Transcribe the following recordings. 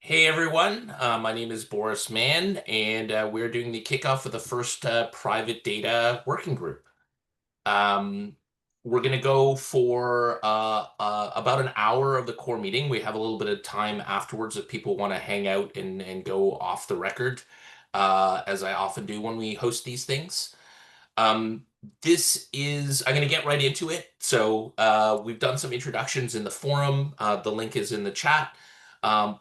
Hey everyone, my name is Boris Mann, and we're doing the kickoff for the first private data working group. Um, we're going to go for about an hour of the core meeting. We have a little bit of time afterwards if people want to hang out and go off the record, as I often do when we host these things. Um, I'm going to get right into it. So we've done some introductions in the forum. The link is in the chat.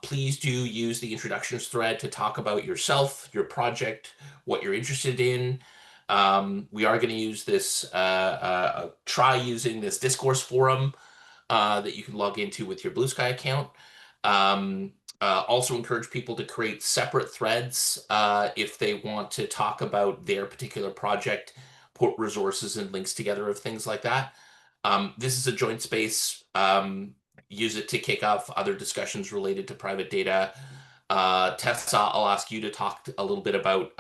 Please do use the introductions thread to talk about yourself, your project, what you're interested in. We are going to use this, try using this discourse forum that you can log into with your Blue Sky account. Um, also encourage people to create separate threads if they want to talk about their particular project, put resources and links together of things like that. This is a joint space. Use it to kick off other discussions related to private data. Tessa, I'll ask you to talk a little bit about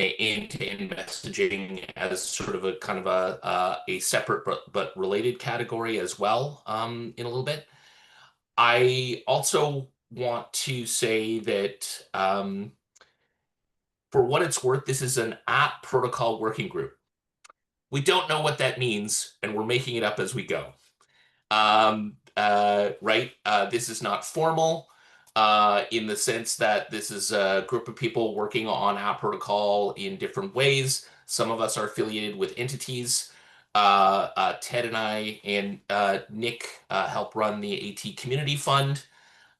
end-to-end messaging as sort of a kind of a separate but related category as well in a little bit. I also want to say that for what it's worth, this is an app protocol working group. We don't know what that means, and we're making it up as we go. Right? This is not formal in the sense that this is a group of people working on app protocol in different ways. Some of us are affiliated with entities. Ted and I and Nick help run the AT Community Fund.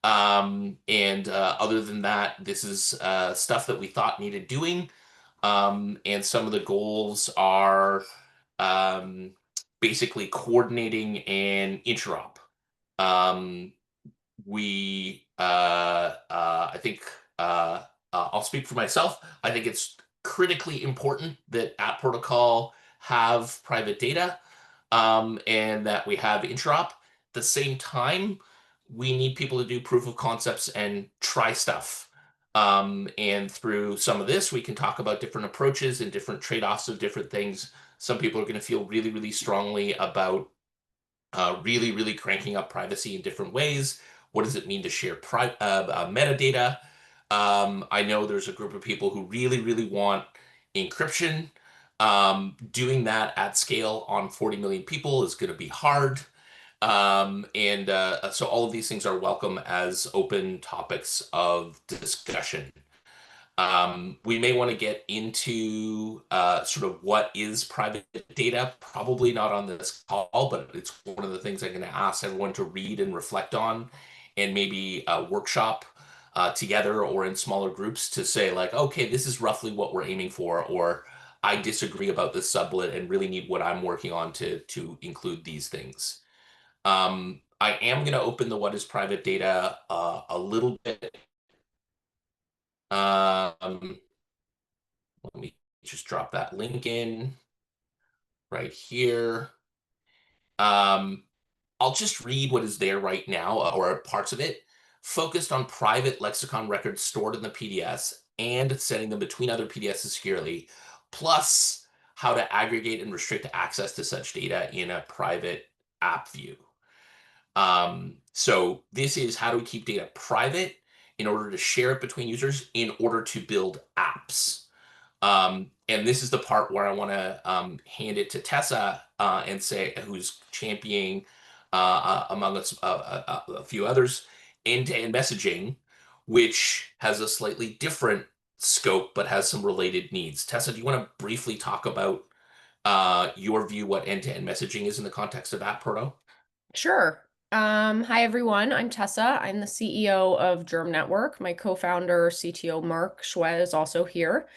And other than that, this is stuff that we thought needed doing. And some of the goals are um, basically coordinating and interop. Um, I think, I'll speak for myself. I think it's critically important that App Protocol have private data and that we have interop. At the same time, we need people to do proof of concepts and try stuff. And through some of this, we can talk about different approaches and different trade-offs of different things. Some people are going to feel really, really strongly about really cranking up privacy in different ways. What does it mean to share metadata? I know there's a group of people who really want encryption. Doing that at scale on 40 million people is going to be hard. And so all of these things are welcome as open topics of discussion. We may want to get into sort of what is private data, probably not on this call, but it's one of the things I'm going to ask everyone to read and reflect on and maybe workshop together or in smaller groups to say like, okay, this is roughly what we're aiming for, or I disagree about this sublet and really need what I'm working on to include these things. I am going to open the what is private data a little bit. Um, Let me just drop that link in right here. Um, I'll just read what is there right now, or parts of it, focused on private lexicon records stored in the PDS and sending them between other PDSs securely, plus how to aggregate and restrict access to such data in a private app view. So this is how do we keep data private in order to share it between users in order to build apps. And this is the part where I want to hand it to Tessa and say, who's championing, among us, a few others, end-to-end messaging, which has a slightly different scope but has some related needs. Tessa, do you want to briefly talk about your view what end-to-end messaging is in the context of AppProto? Sure. Hi everyone. I'm Tessa. I'm the CEO of Germ Network. My co-founder, CTO Mark Schwe is also here.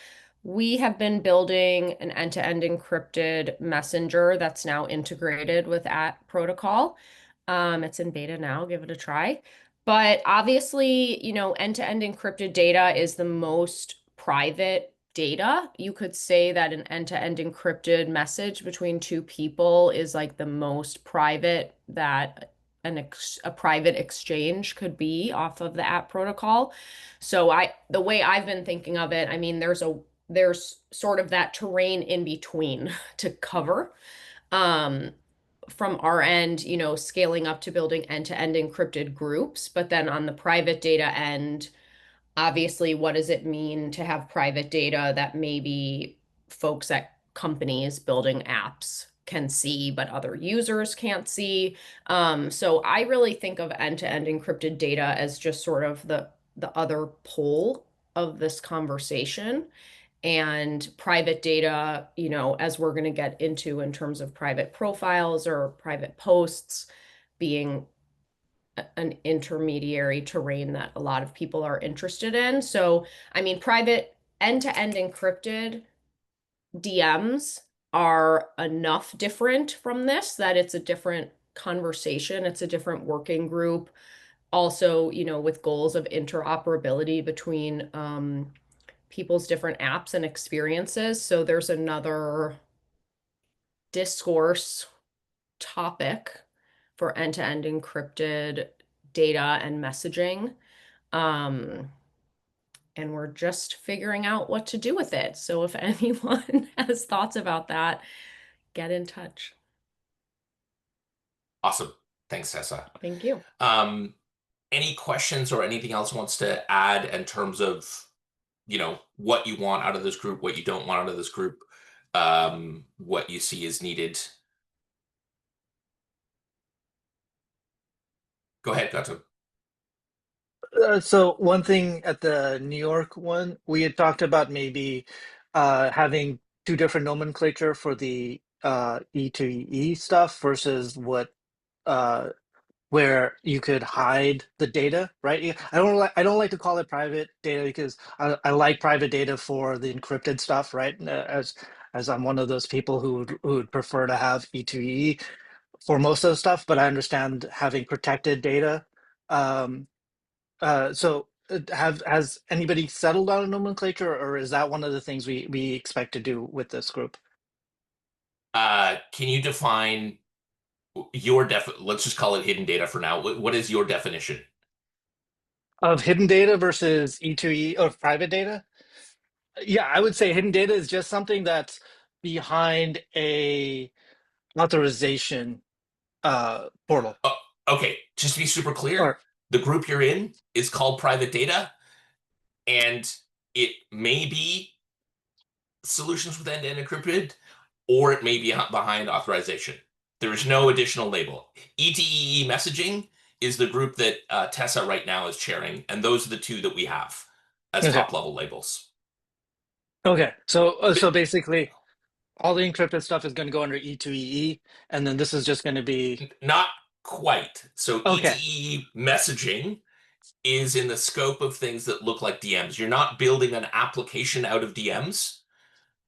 We have been building an end-to-end encrypted messenger that's now integrated with ATProto. It's in beta now. Give it a try. But obviously, end-to-end encrypted data is the most private data. You could say that an end-to-end encrypted message between two people is like the most private that a private exchange could be off of the app protocol. So the way I've been thinking of it, I mean, there's sort of that terrain in between to cover. Um, from our end, scaling up to building end-to-end encrypted groups, but then on the private data end, obviously, what does it mean to have private data that maybe folks at companies building apps can see, but other users can't see? So I really think of end-to-end encrypted data as just sort of the other pole of this conversation. And private data, as we're going to get into in terms of private profiles or private posts, being an intermediary terrain that a lot of people are interested in. So, I mean, private end-to-end encrypted DMs are enough different from this that it's a different conversation, it's a different working group. Also, with goals of interoperability between people's different apps and experiences. So there's another discourse topic for end-to-end encrypted data and messaging. Um, and we're just figuring out what to do with it. So if anyone has thoughts about that, get in touch. Awesome. Thanks, Tessa. Thank you. Um, any questions or anything else wants to add in terms of, what you want out of this group, what you don't want out of this group, what you see is needed? Go ahead, Gato. So one thing at the New York one, we had talked about maybe having two different nomenclature for the E to E stuff versus what uh, where you could hide the data, right? I don't like to call it private data because I like private data for the encrypted stuff, right? As I'm one of those people who would prefer to have E2E for most of the stuff, but I understand having protected data. Um, has anybody settled on a nomenclature, or is that one of the things we expect to do with this group Can you define your let's just call it hidden data for now. What is your definition? of hidden data versus E2E or private data? Yeah, I would say hidden data is just something that's behind a authorization portal. Oh, okay, just to be super clear, Or the group you're in is called private data, and it may be solutions with end-to-end encrypted, or it may be behind authorization. There is no additional label. ETEE messaging is the group that Tessa right now is chairing, and those are the two that we have as okay, top level labels. okay. But So basically, all the encrypted stuff is going to go under E2EE, and then this is just going to be not quite. So okay. ETE messaging is in the scope of things that look like DMs. You're not building an application out of DMs.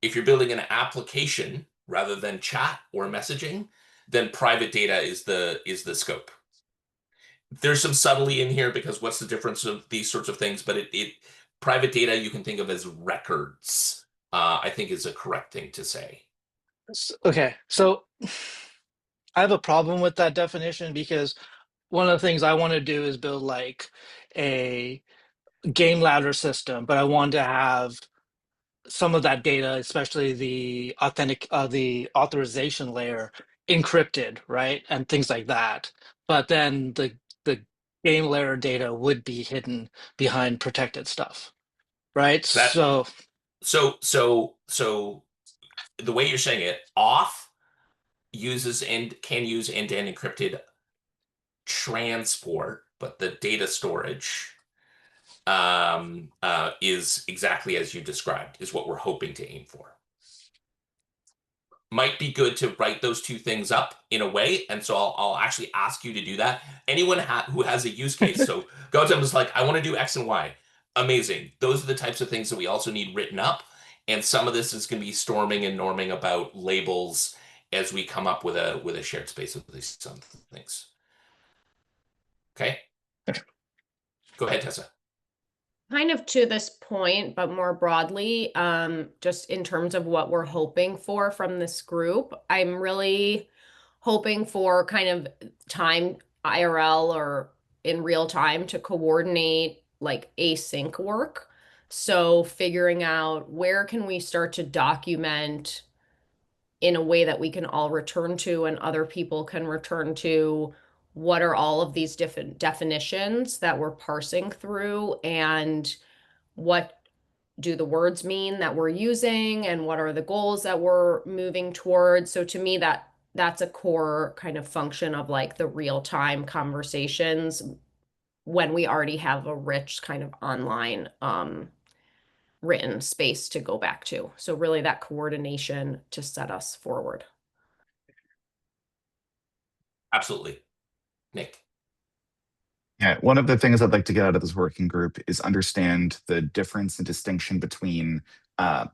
If you're building an application rather than chat or messaging, then private data is the scope. There's some subtlety in here because what's the difference of these sorts of things? But it private data you can think of as records. I think is a correct thing to say. Okay, so I have a problem with that definition because one of the things I want to do is build like a game ladder system, but I want to have some of that data, especially the authorization layer, encrypted, right, and things like that. But then the game layer data would be hidden behind protected stuff, right? That So so the way you're saying it, off uses and can use end-to-end encrypted transport, but the data storage is exactly as you described, is what we're hoping to aim for. Might be good to write those two things up in a way, and so I'll actually ask you to do that. Anyone who has a use case, so Gautam is like, I want to do X and Y. Amazing. Those are the types of things that we also need written up, and some of this is going to be storming and norming about labels as we come up with a shared space of these some things. Okay, go ahead, Tessa. Kind of to this point, but more broadly, just in terms of what we're hoping for from this group, I'm really hoping for kind of time IRL or in real time to coordinate like async work. So figuring out where can we start to document in a way that we can all return to and other people can return to what are all of these different definitions that we're parsing through, and what do the words mean that we're using, and what are the goals that we're moving towards. So to me, that's a core kind of function of like the real-time conversations when we already have a rich kind of online written space to go back to. So really that coordination to set us forward. Absolutely. Nick. Yeah, one of the things I'd like to get out of this working group is understand the difference and distinction between uh,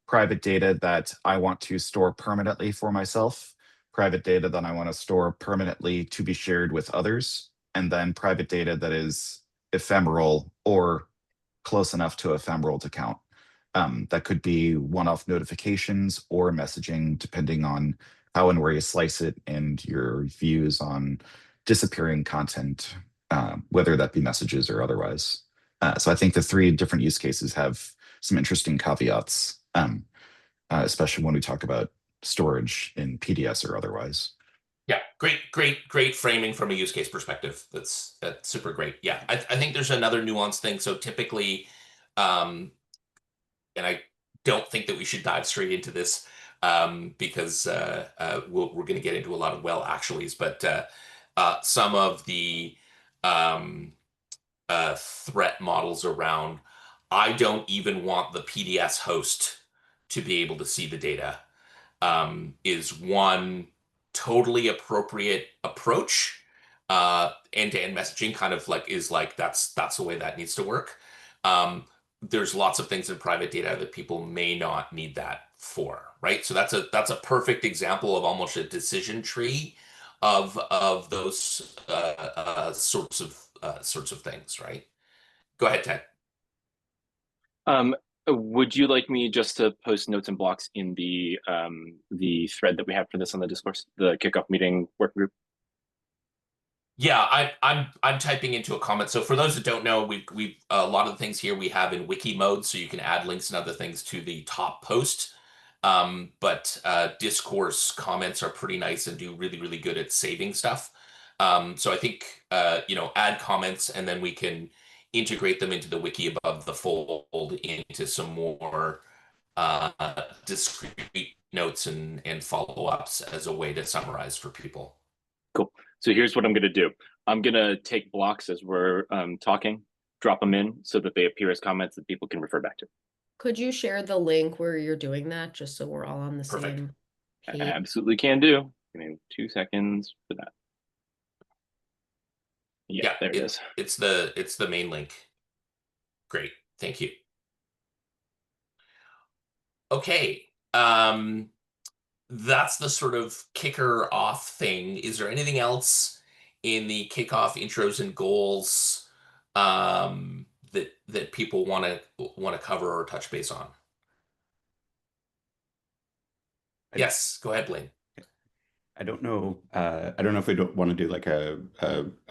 private data that I want to store permanently for myself, private data that I want to store permanently to be shared with others, and then private data that is ephemeral or close enough to ephemeral to count. That could be one-off notifications or messaging, depending on how and where you slice it and your views on disappearing content, whether that be messages or otherwise. So I think the three different use cases have some interesting caveats, especially when we talk about storage in PDS or otherwise. Yeah, great framing from a use case perspective. That's super great. Yeah, I think there's another nuanced thing. So typically, and I don't think that we should dive straight into this because we're going to get into a lot of well actuallys, but some of the um, threat models around, I don't even want the PDS host to be able to see the data, is one totally appropriate approach. End-to-end messaging kind of like is like that's the way that needs to work. There's lots of things in private data that people may not need that for, right? So that's a perfect example of almost a decision tree of those sorts of things, right? Go ahead, Ted. Um, would you like me just to post notes and blocks in the thread that we have for this on the discourse, the kickoff meeting work group? Yeah, I'm typing into a comment. So for those that don't know, we a lot of the things here we have in wiki mode, so you can add links and other things to the top post. But discourse comments are pretty nice and do really good at saving stuff. So I think add comments and then we can integrate them into the wiki above the fold into some more discrete notes and follow-ups as a way to summarize for people. Cool. So here's what I'm going to do. I'm going to take blocks as we're talking, drop them in so that they appear as comments that people can refer back to. Could you share the link where you're doing that, just so we're all on the Perfect. same I page? absolutely can do. Give me 2 seconds for that. Yeah, there it is. It's the main link. Great. Thank you. Okay. That's the sort of kicker off thing. Is there anything else in the kickoff intros and goals that people want to cover or touch base on? Yes, go ahead, Blaine. I don't know. I don't know if we don't want to do like a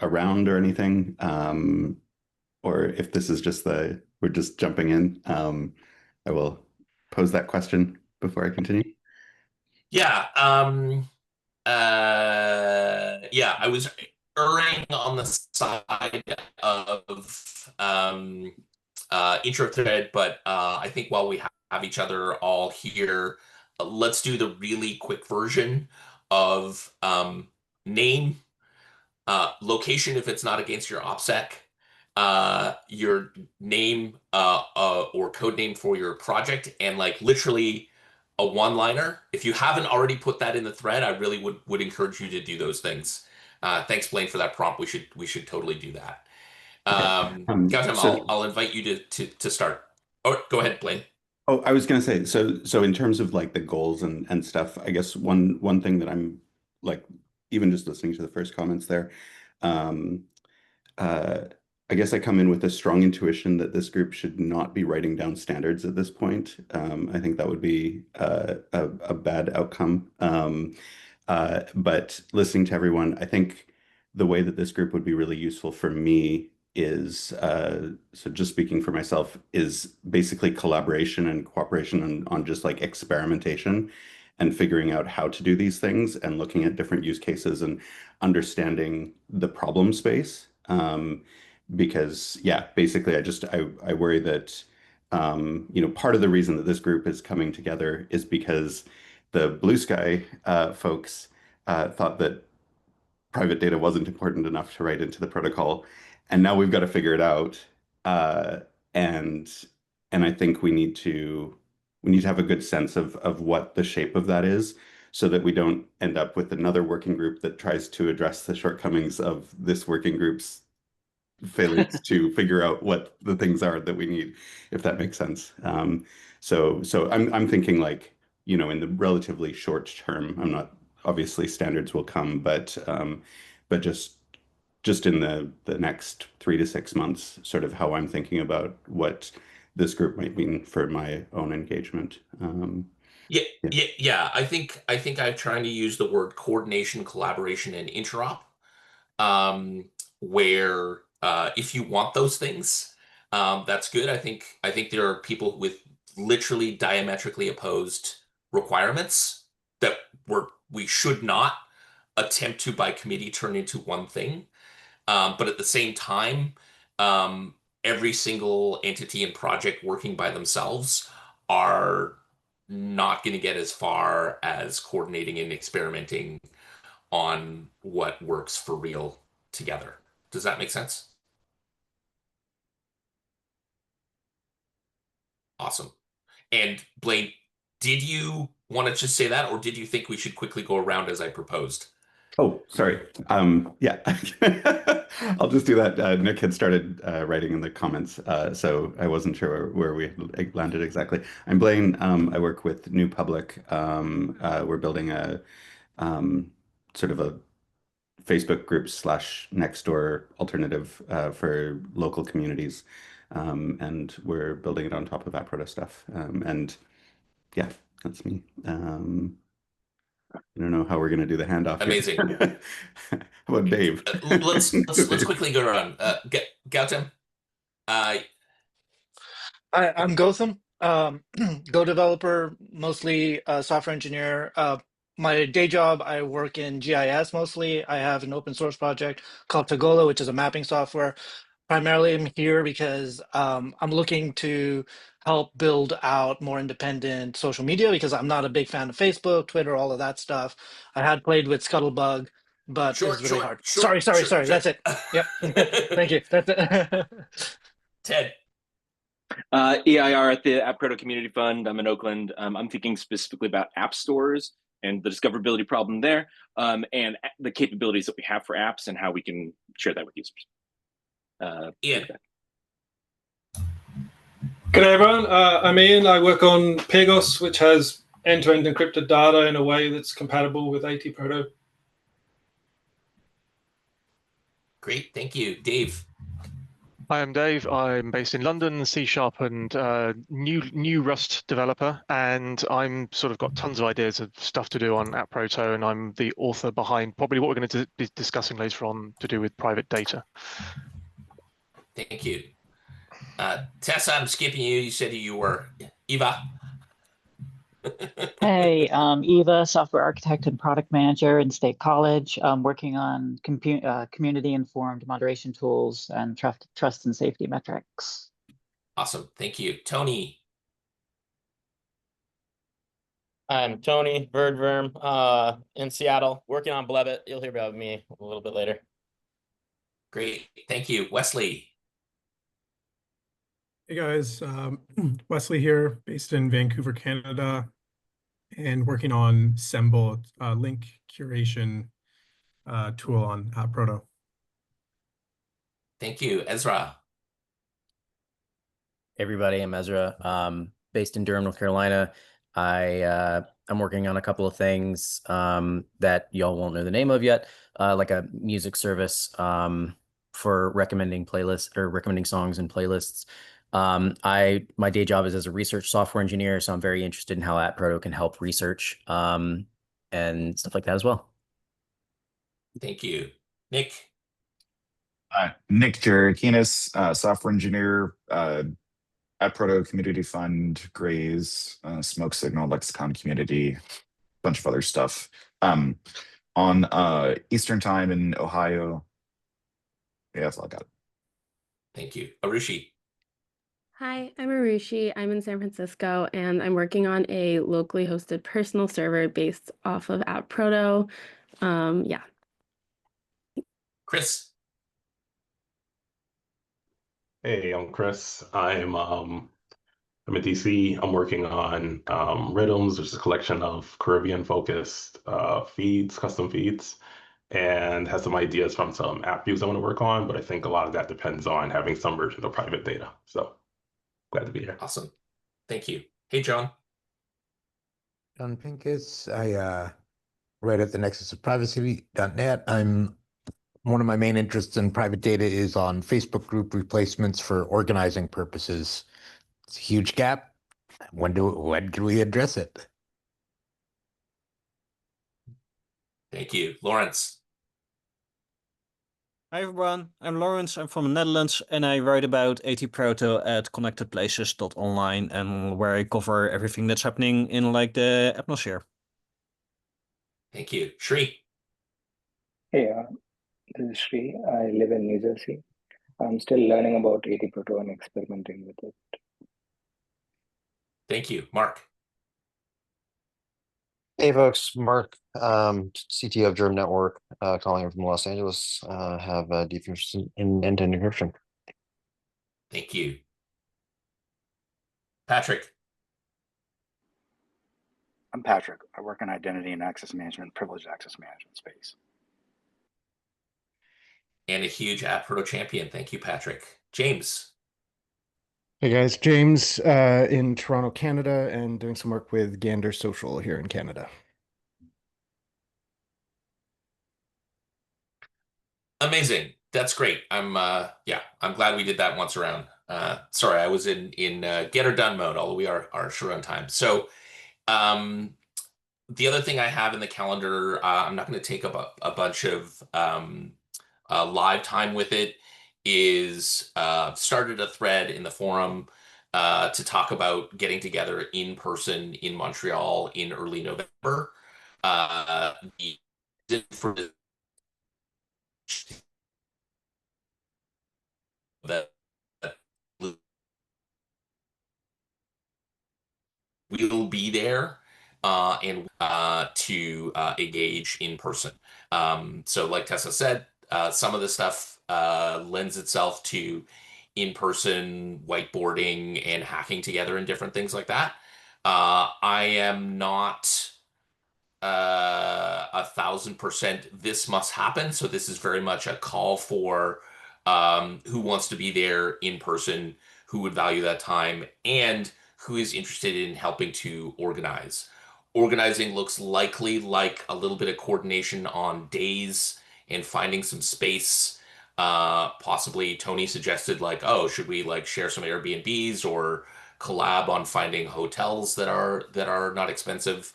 round or anything, or if this is just we're just jumping in. I will pose that question before I continue. Yeah. Yeah, I was erring on the side of intro thread, but I think while we have each other all here, let's do the really quick version of name, location if it's not against your OPSEC, your name or code name for your project, and like literally a one-liner. If you haven't already put that in the thread, I really would encourage you to do those things. Thanks, Blaine, for that prompt. We should totally do that. Gautam, So, I'll invite you to start. Oh, go ahead, Blaine. oh, I was going to say, so in terms of like the goals and stuff, I guess one thing that I'm like, even just listening to the first comments there, um, uh, I guess I come in with a strong intuition that this group should not be writing down standards at this point. I think that would be a bad outcome. But listening to everyone, I think the way that this group would be really useful for me is, so just speaking for myself, is basically collaboration and cooperation on just like experimentation. and figuring out how to do these things and looking at different use cases and understanding the problem space. Because yeah, basically I worry that part of the reason that this group is coming together is because the Blue Sky folks thought that private data wasn't important enough to write into the protocol, and now we've got to figure it out. Uh, and and I think we need to have a good sense of what the shape of that is, so that we don't end up with another working group that tries to address the shortcomings of this working group's failures to figure out what the things are that we need, if that makes sense. So I'm thinking like, in the relatively short term, I'm not obviously standards will come, but just in the next 3 to 6 months, sort of how I'm thinking about what this group might mean for my own engagement. Yeah, Yeah. yeah. I think I'm trying to use the word coordination, collaboration, and interop. Where if you want those things, that's good. I think there are people with literally diametrically opposed requirements that we should not attempt to by committee turn into one thing. But at the same time, um, every single entity and project working by themselves are not going to get as far as coordinating and experimenting on what works for real together. Does that make sense? Awesome. And Blaine, did you want to just say that, or did you think we should quickly go around as I proposed? Oh, sorry. Yeah, I'll just do that. Nick had started writing in the comments, so I wasn't sure where we had landed exactly. I'm Blaine. I work with New Public. We're building a sort of a Facebook group slash Nextdoor alternative for local communities, and we're building it on top of ATProto stuff. And yeah, that's me. I don't know how we're going to do the handoff Amazing. here. How about Dave? Let's Dave. quickly go around. Gautam, uh, I'm Gotham, Go developer, mostly software engineer. My day job, I work in GIS mostly. I have an open source project called Tagola, which is a mapping software. Primarily, I'm here because I'm looking to help build out more independent social media because I'm not a big fan of Facebook, Twitter, all of that stuff. I had played with Scuttlebug, but it's short, really short, hard. short, Sorry. short. That's it. Yep. Thank you. That's it. Ted, EIR at the ATProto Community Fund. I'm in Oakland. I'm thinking specifically about app stores and the discoverability problem there, and the capabilities that we have for apps and how we can share that with users. Ian, G'day everyone, I'm Ian. I work on Pegos, which has end-to-end encrypted data in a way that's compatible with ATProto. great, thank you. Dave, Hi, I'm Dave. I'm based in London, C# and new Rust developer, and I'm sort of got tons of ideas of stuff to do on ATProto, and I'm the author behind probably what we're going to be discussing later on to do with private data. thank you. Tessa, I'm skipping you. You said you were Eva. Hey, Eva, software architect and product manager in State College, working on community-informed moderation tools and trust and safety metrics. Awesome, thank you. Tony, I'm Tony Verdverm in Seattle, working on Blebit. You'll hear about me a little bit later. great, thank you. Wesley, Hey guys, Wesley here, based in Vancouver, Canada, and working on Semble, link curation tool on ATProto. thank you. Ezra, Hey everybody, I'm Ezra, based in Durham, North Carolina. I'm working on a couple of things that y'all won't know the name of yet, like a music service for recommending playlists or recommending songs and playlists. My day job is as a research software engineer, so I'm very interested in how ATProto can help research and stuff like that as well. thank you. Nick, Nick Jarakinis, software engineer, ATProto Community Fund, Grays, Smoke Signal, Lexicon Community. bunch of other stuff. On Eastern time in Ohio. Yeah, that's all I got. Thank you. Arushi. Hi, I'm Arushi. I'm in San Francisco, and I'm working on a locally hosted personal server based off of ATProto. Yeah. Chris. Hey, I'm Chris. I'm at DC. I'm working on Rhythms, which is a collection of Caribbean-focused feeds, custom feeds, and has some ideas from some app views I want to work on. But I think a lot of that depends on having some version of private data. So glad to be here. Awesome. Thank you. Hey, John. John Pincus. I write at the Nexus of Privacy.net. One of my main interests in private data is on Facebook group replacements for organizing purposes. It's a huge gap. When can we address it? Thank you. Lawrence. Hi everyone, I'm Lawrence, I'm from the Netherlands, and I write about ATProto at connectedplaces.online, and where I cover everything that's happening in like the atmosphere. Thank you. Shri. Hey, this is Shri. I live in New Jersey. I'm still learning about ATProto and experimenting with it. Thank you. Mark. Hey folks, Mark, CTO of Germ Network, calling in from Los Angeles. Have a deep interest in end-to-end encryption. Thank you. Patrick. I'm Patrick. I work in identity and access management, privileged access management space. And a huge ATProto champion. Thank you, Patrick. James. Hey guys, James in Toronto, Canada, and doing some work with Gander Social here in Canada. Amazing. That's great. I'm glad we did that once around. Sorry, I was in get her done mode, although we are sure on time. So the other thing I have in the calendar, I'm not going to take up a bunch of live time with it, is started a thread in the forum to talk about getting together in person in Montreal in early November. For that we'll be there and to engage in person. So like Tessa said, some of the stuff lends itself to in-person whiteboarding and hacking together and different things like that. I am not 1,000% this must happen. So this is very much a call for who wants to be there in person, who would value that time, and who is interested in helping to organize. Organizing looks likely like a little bit of coordination on days and finding some space. Possibly Tony suggested like, oh, should we like share some Airbnbs or collab on finding hotels that are not expensive.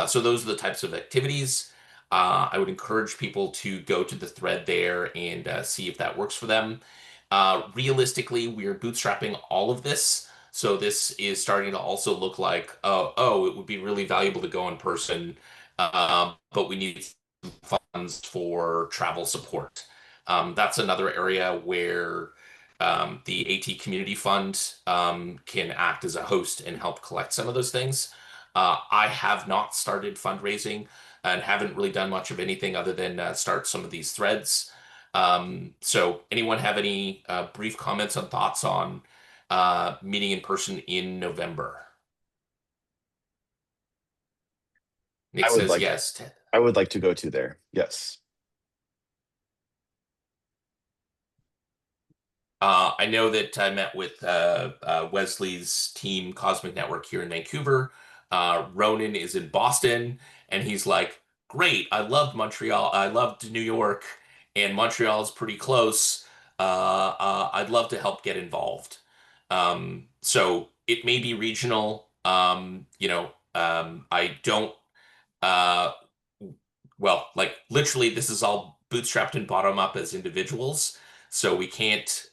So those are the types of activities. I would encourage people to go to the thread there and see if that works for them. Realistically, we're bootstrapping all of this. So this is starting to also look like, oh, it would be really valuable to go in person, but we need funds for travel support. That's another area where the AT Community Fund can act as a host and help collect some of those things. I have not started fundraising and haven't really done much of anything other than start some of these threads. So anyone have any brief comments and thoughts on meeting in person in November? Nick says yes. I would like to go to there. Yes. I know that I met with Wesley's team, Cosmic Network, here in Vancouver. Ronan is in Boston, and he's like, great, I loved Montreal. I loved New York, and Montreal is pretty close. I'd love to help get involved. So it may be regional. I don't, well, like literally, this is all bootstrapped and bottom up as individuals. So we can't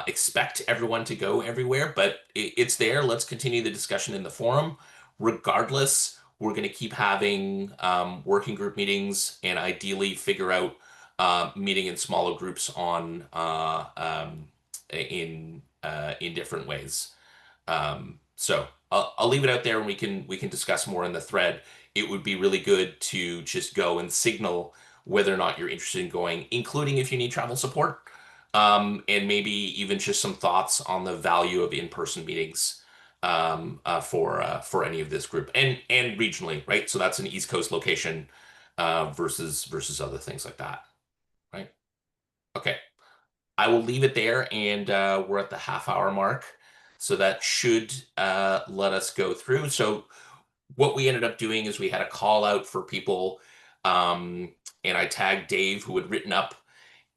expect everyone to go everywhere, but it's there. Let's continue the discussion in the forum. Regardless, we're going to keep having working group meetings and ideally figure out meeting in smaller groups on in different ways. So I'll leave it out there, and we can discuss more in the thread. It would be really good to just go and signal whether or not you're interested in going, including if you need travel support, and maybe even just some thoughts on the value of in-person meetings for any of this group and regionally, right? So that's an East Coast location versus other things like that, right? Okay. I will leave it there, and we're at the half-hour mark, so that should let us go through. So what we ended up doing is we had a call out for people, and I tagged Dave, who had written up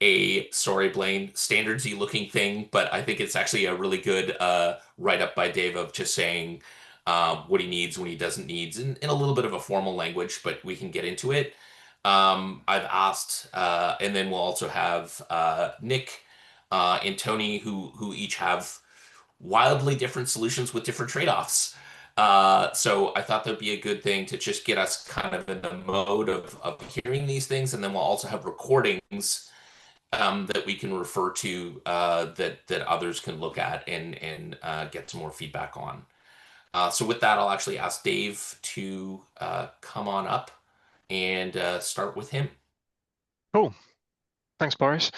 a, sorry, Blaine, standardsy looking thing, but I think it's actually a really good write-up by Dave of just saying what he needs, when he doesn't needs, in a little bit of a formal language, but we can get into it. I've asked, and then we'll also have Nick and Tony, who each have wildly different solutions with different trade-offs. So I thought that'd be a good thing to just get us kind of in the mode of hearing these things, and then we'll also have recordings that we can refer to that others can look at and get some more feedback on. So with that, I'll actually ask Dave to come on up and start with him. Cool. Thanks, Boris.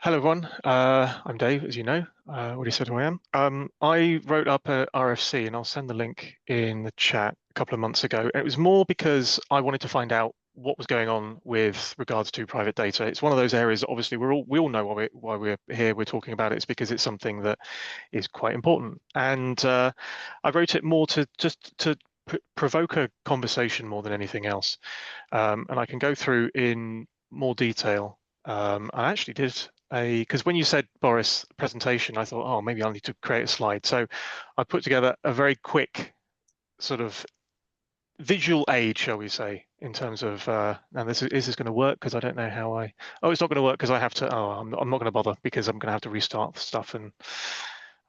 Hello, everyone. I'm Dave, as you know. Already said who I am. I wrote up a RFC, and I'll send the link in the chat a couple of months ago. It was more because I wanted to find out what was going on with regards to private data. It's one of those areas that obviously we all know why we're here. We're talking about it. It's because it's something that is quite important. And I wrote it more to just to provoke a conversation more than anything else. And I can go through in more detail. I actually did because when you said, Boris, presentation, I thought, oh, maybe I'll need to create a slide. So I put together a very quick sort of visual aid, shall we say, in terms of, now is this going to work? Because I don't know how it's not going to work because I have to, I'm not going to bother because I'm going to have to restart stuff. And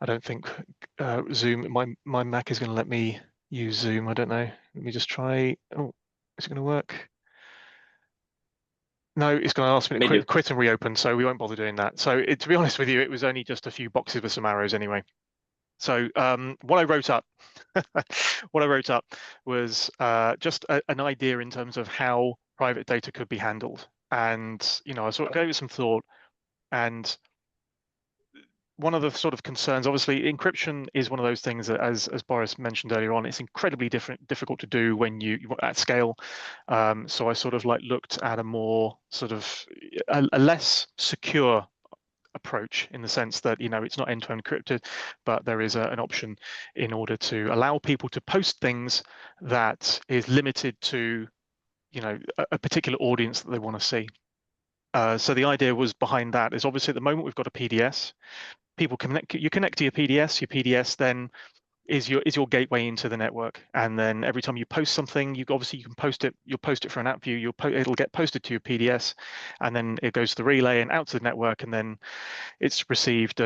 I don't think Zoom, my Mac is going to let me use Zoom. I don't know. Let me just try. Oh, is it going to work? No, it's going to ask me to quit and reopen, so we won't bother doing that. So to be honest with you, it was only just a few boxes with some arrows anyway. So what I wrote up, was just an idea in terms of how private data could be handled, and I sort of gave it some thought. And one of the sort of concerns, obviously, encryption is one of those things that, as Boris mentioned earlier on, it's incredibly difficult to do when you at scale. So I sort of looked at a more sort of a less secure approach, in the sense that it's not end-to-end encrypted, but there is an option in order to allow people to post things that is limited to a particular audience that they want to see. So the idea was behind that is, obviously at the moment we've got a PDS. People connect to your PDS. Your PDS then is your gateway into the network, and then every time you post something, you can post it. You'll post it for an app view. It'll get posted to your PDS, and then it goes to the relay and out to the network, and then it's received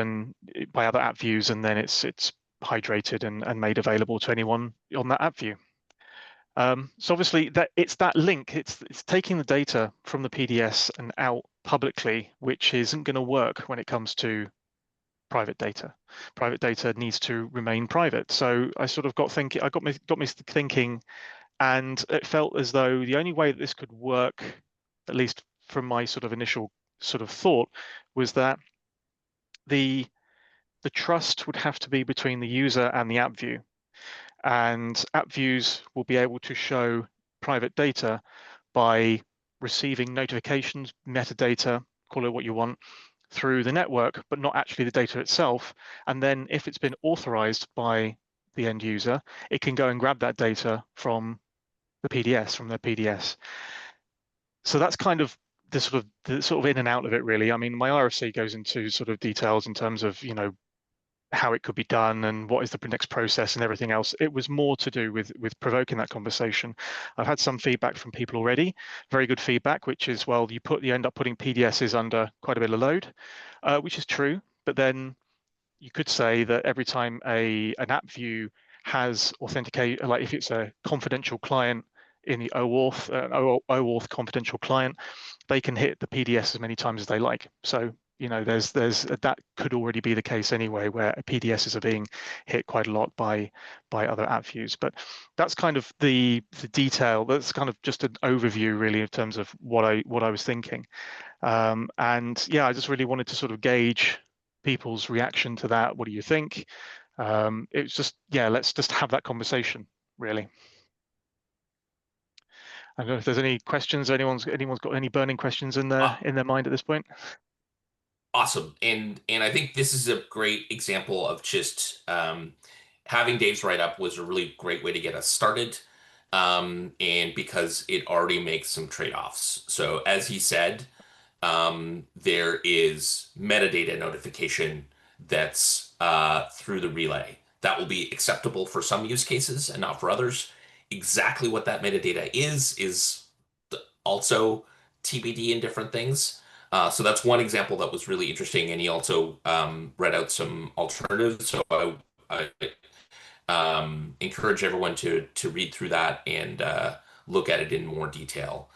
by other app views, and then it's hydrated and made available to anyone on that app view. So obviously it's that link. It's taking the data from the PDS and out publicly, which isn't going to work when it comes to private data. Private data needs to remain private. So I sort of got me thinking, and it felt as though the only way that this could work, at least from my sort of initial sort of thought, was that the trust would have to be between the user and the app view, and app views will be able to show private data by receiving notifications, metadata, call it what you want, through the network, but not actually the data itself. And then if it's been authorized by the end user, it can go and grab that data from the PDS, from the PDS. So that's kind of the sort of in and out of it, really. I mean, my RFC goes into sort of details in terms of, how it could be done and what is the next process and everything else. It was more to do with provoking that conversation. I've had some feedback from people already, very good feedback, which is, well, you end up putting PDSs under quite a bit of load, which is true. But then you could say that every time an app view has authenticate, like if it's a confidential client in the OAuth confidential client, they can hit the PDS as many times as they like. So there's that could already be the case anyway, where PDSs are being hit quite a lot by other app views. But that's kind of the detail. That's kind of just an overview, really, in terms of what I was thinking. And yeah, I just really wanted to sort of gauge people's reaction to that. What do you think? It's just, yeah, let's just have that conversation, really. I don't know if there's any questions. Anyone's got any burning questions in their mind at this point? Awesome. And I think this is a great example of just having Dave's write-up was a really great way to get us started. And because it already makes some trade-offs. So as he said, there is metadata notification that's through the relay. That will be acceptable for some use cases and not for others. Exactly what that metadata is also TBD in different things. So that's one example that was really interesting, and he also read out some alternatives. So I encourage everyone to read through that and look at it in more detail.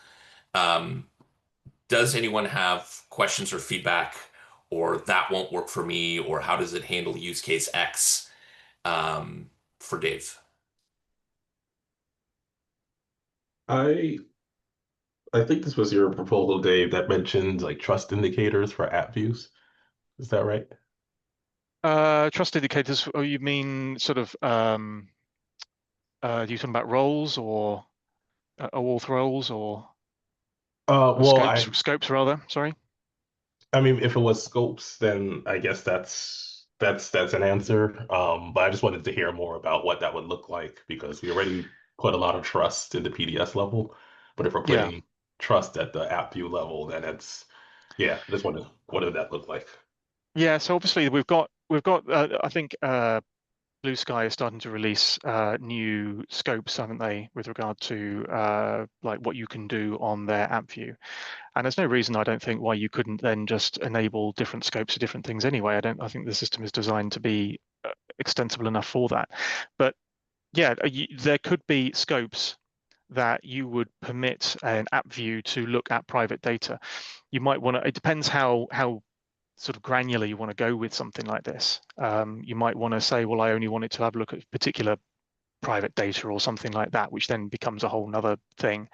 Does anyone have questions or feedback, or that won't work for me, or how does it handle use case X for Dave? I think this was your proposal, Dave, that mentioned like trust indicators for app views. Is that right? Trust indicators. Oh, you mean sort of are you talking about roles or OAuth roles or Well, scopes rather? Sorry. I mean, if it was scopes, then I guess that's an answer. But I just wanted to hear more about what that would look like because we already put a lot of trust in the PDS level, but if we're Yeah. putting trust at the app view level, then yeah. Just wonder what did that look like? Yeah. So obviously we've got I think Blue Sky is starting to release new scopes, haven't they, with regard to like what you can do on their app view. And there's no reason, I don't think, why you couldn't then just enable different scopes for different things anyway. I think the system is designed to be extensible enough for that. But yeah, there could be scopes that you would permit an app view to look at private data. You might want to, it depends how sort of granular you want to go with something like this. You might want to say, well, I only want it to have a look at particular private data or something like that, which then becomes a whole nother thing.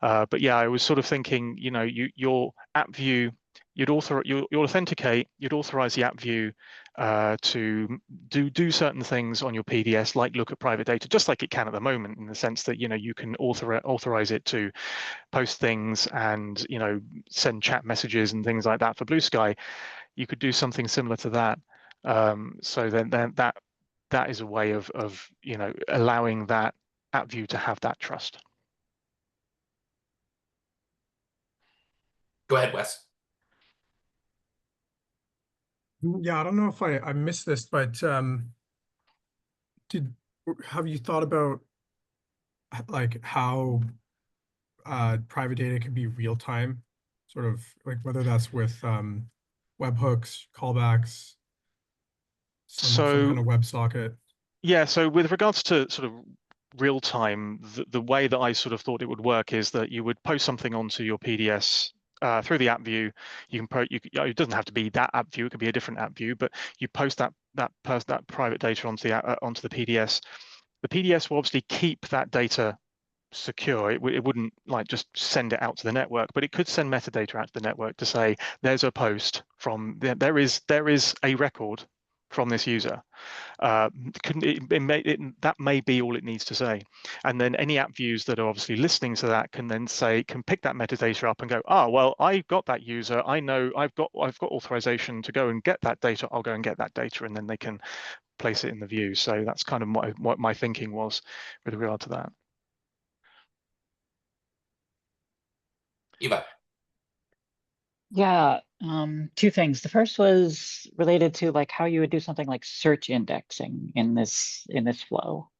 But yeah, I was sort of thinking, your app view, you'd authenticate, you'd authorize the app view to do certain things on your PDS, like look at private data, just like it can at the moment, in the sense that you can authorize it to post things and send chat messages and things like that. For Blue Sky, you could do something similar to that. So then that is a way of allowing that app view to have that trust. Go ahead, Wes. Yeah, I don't know if I missed this, but have you thought about like how private data can be real time, sort of like whether that's with webhooks, callbacks, some kind of WebSocket? Yeah, so with regards to sort of real time, the way that I sort of thought it would work is that you would post something onto your PDS through the app view. You can it doesn't have to be that app view; it could be a different app view. But you post that private data onto the PDS. The PDS will obviously keep that data secure. It wouldn't like just send it out to the network, but it could send metadata out to the network to say there's a post from there is a record from this user. That may be all it needs to say, and then any app views that are obviously listening to that can then can pick that metadata up and go, oh well, I got that user, I know I've got authorization to go and get that data, I'll go and get that data, and then they can place it in the view. So that's kind of what my thinking was with regard to that. Eva. Yeah, two things. The first was related to like how you would do something like search indexing in this flow.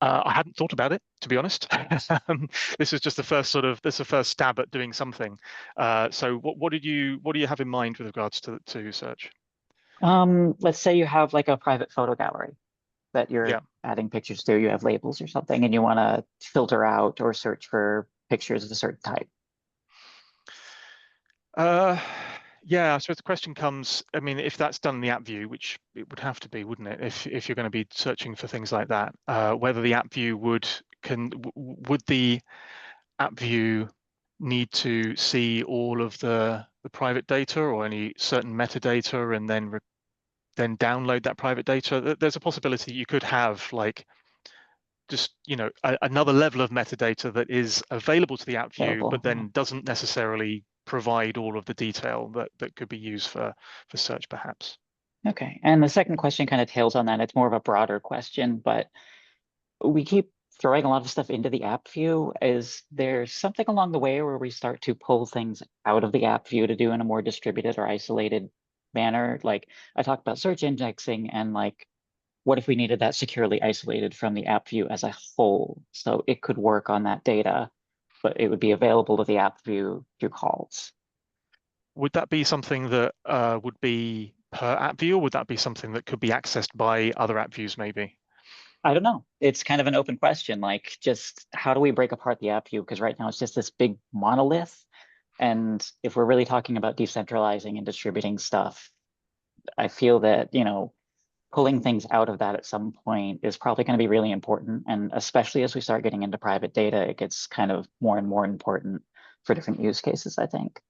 I hadn't thought about it, to be honest. This is just the first stab at doing something. So what do you have in mind with regards to search? Let's say you have like a private photo gallery. that you're adding pictures to. You have labels or something, and you want to filter out or search for pictures of a certain type. Yeah, so the question comes, I mean, if that's done in the app view, which it would have to be, wouldn't it? If you're going to be searching for things like that, whether the app view would the app view need to see all of the private data or any certain metadata and then download that private data? There's a possibility you could have like just another level of metadata that is available to the app view, but then doesn't necessarily provide all of the detail that could be used for search, perhaps. Okay, and the second question kind of tails on that. It's more of a broader question, but we keep throwing a lot of stuff into the app view. Is there something along the way where we start to pull things out of the app view to do in a more distributed or isolated manner? Like I talked about search indexing, and like, what if we needed that securely isolated from the app view as a whole? So it could work on that data, but it would be available to the app view through calls. Would that be something that would be per app view, or would that be something that could be accessed by other app views maybe? I don't know. It's kind of an open question. Like, just how do we break apart the app view? Because right now it's just this big monolith. And if we're really talking about decentralizing and distributing stuff, I feel that, pulling things out of that at some point is probably going to be really important. And especially as we start getting into private data, it gets kind of more and more important for different use cases, I think.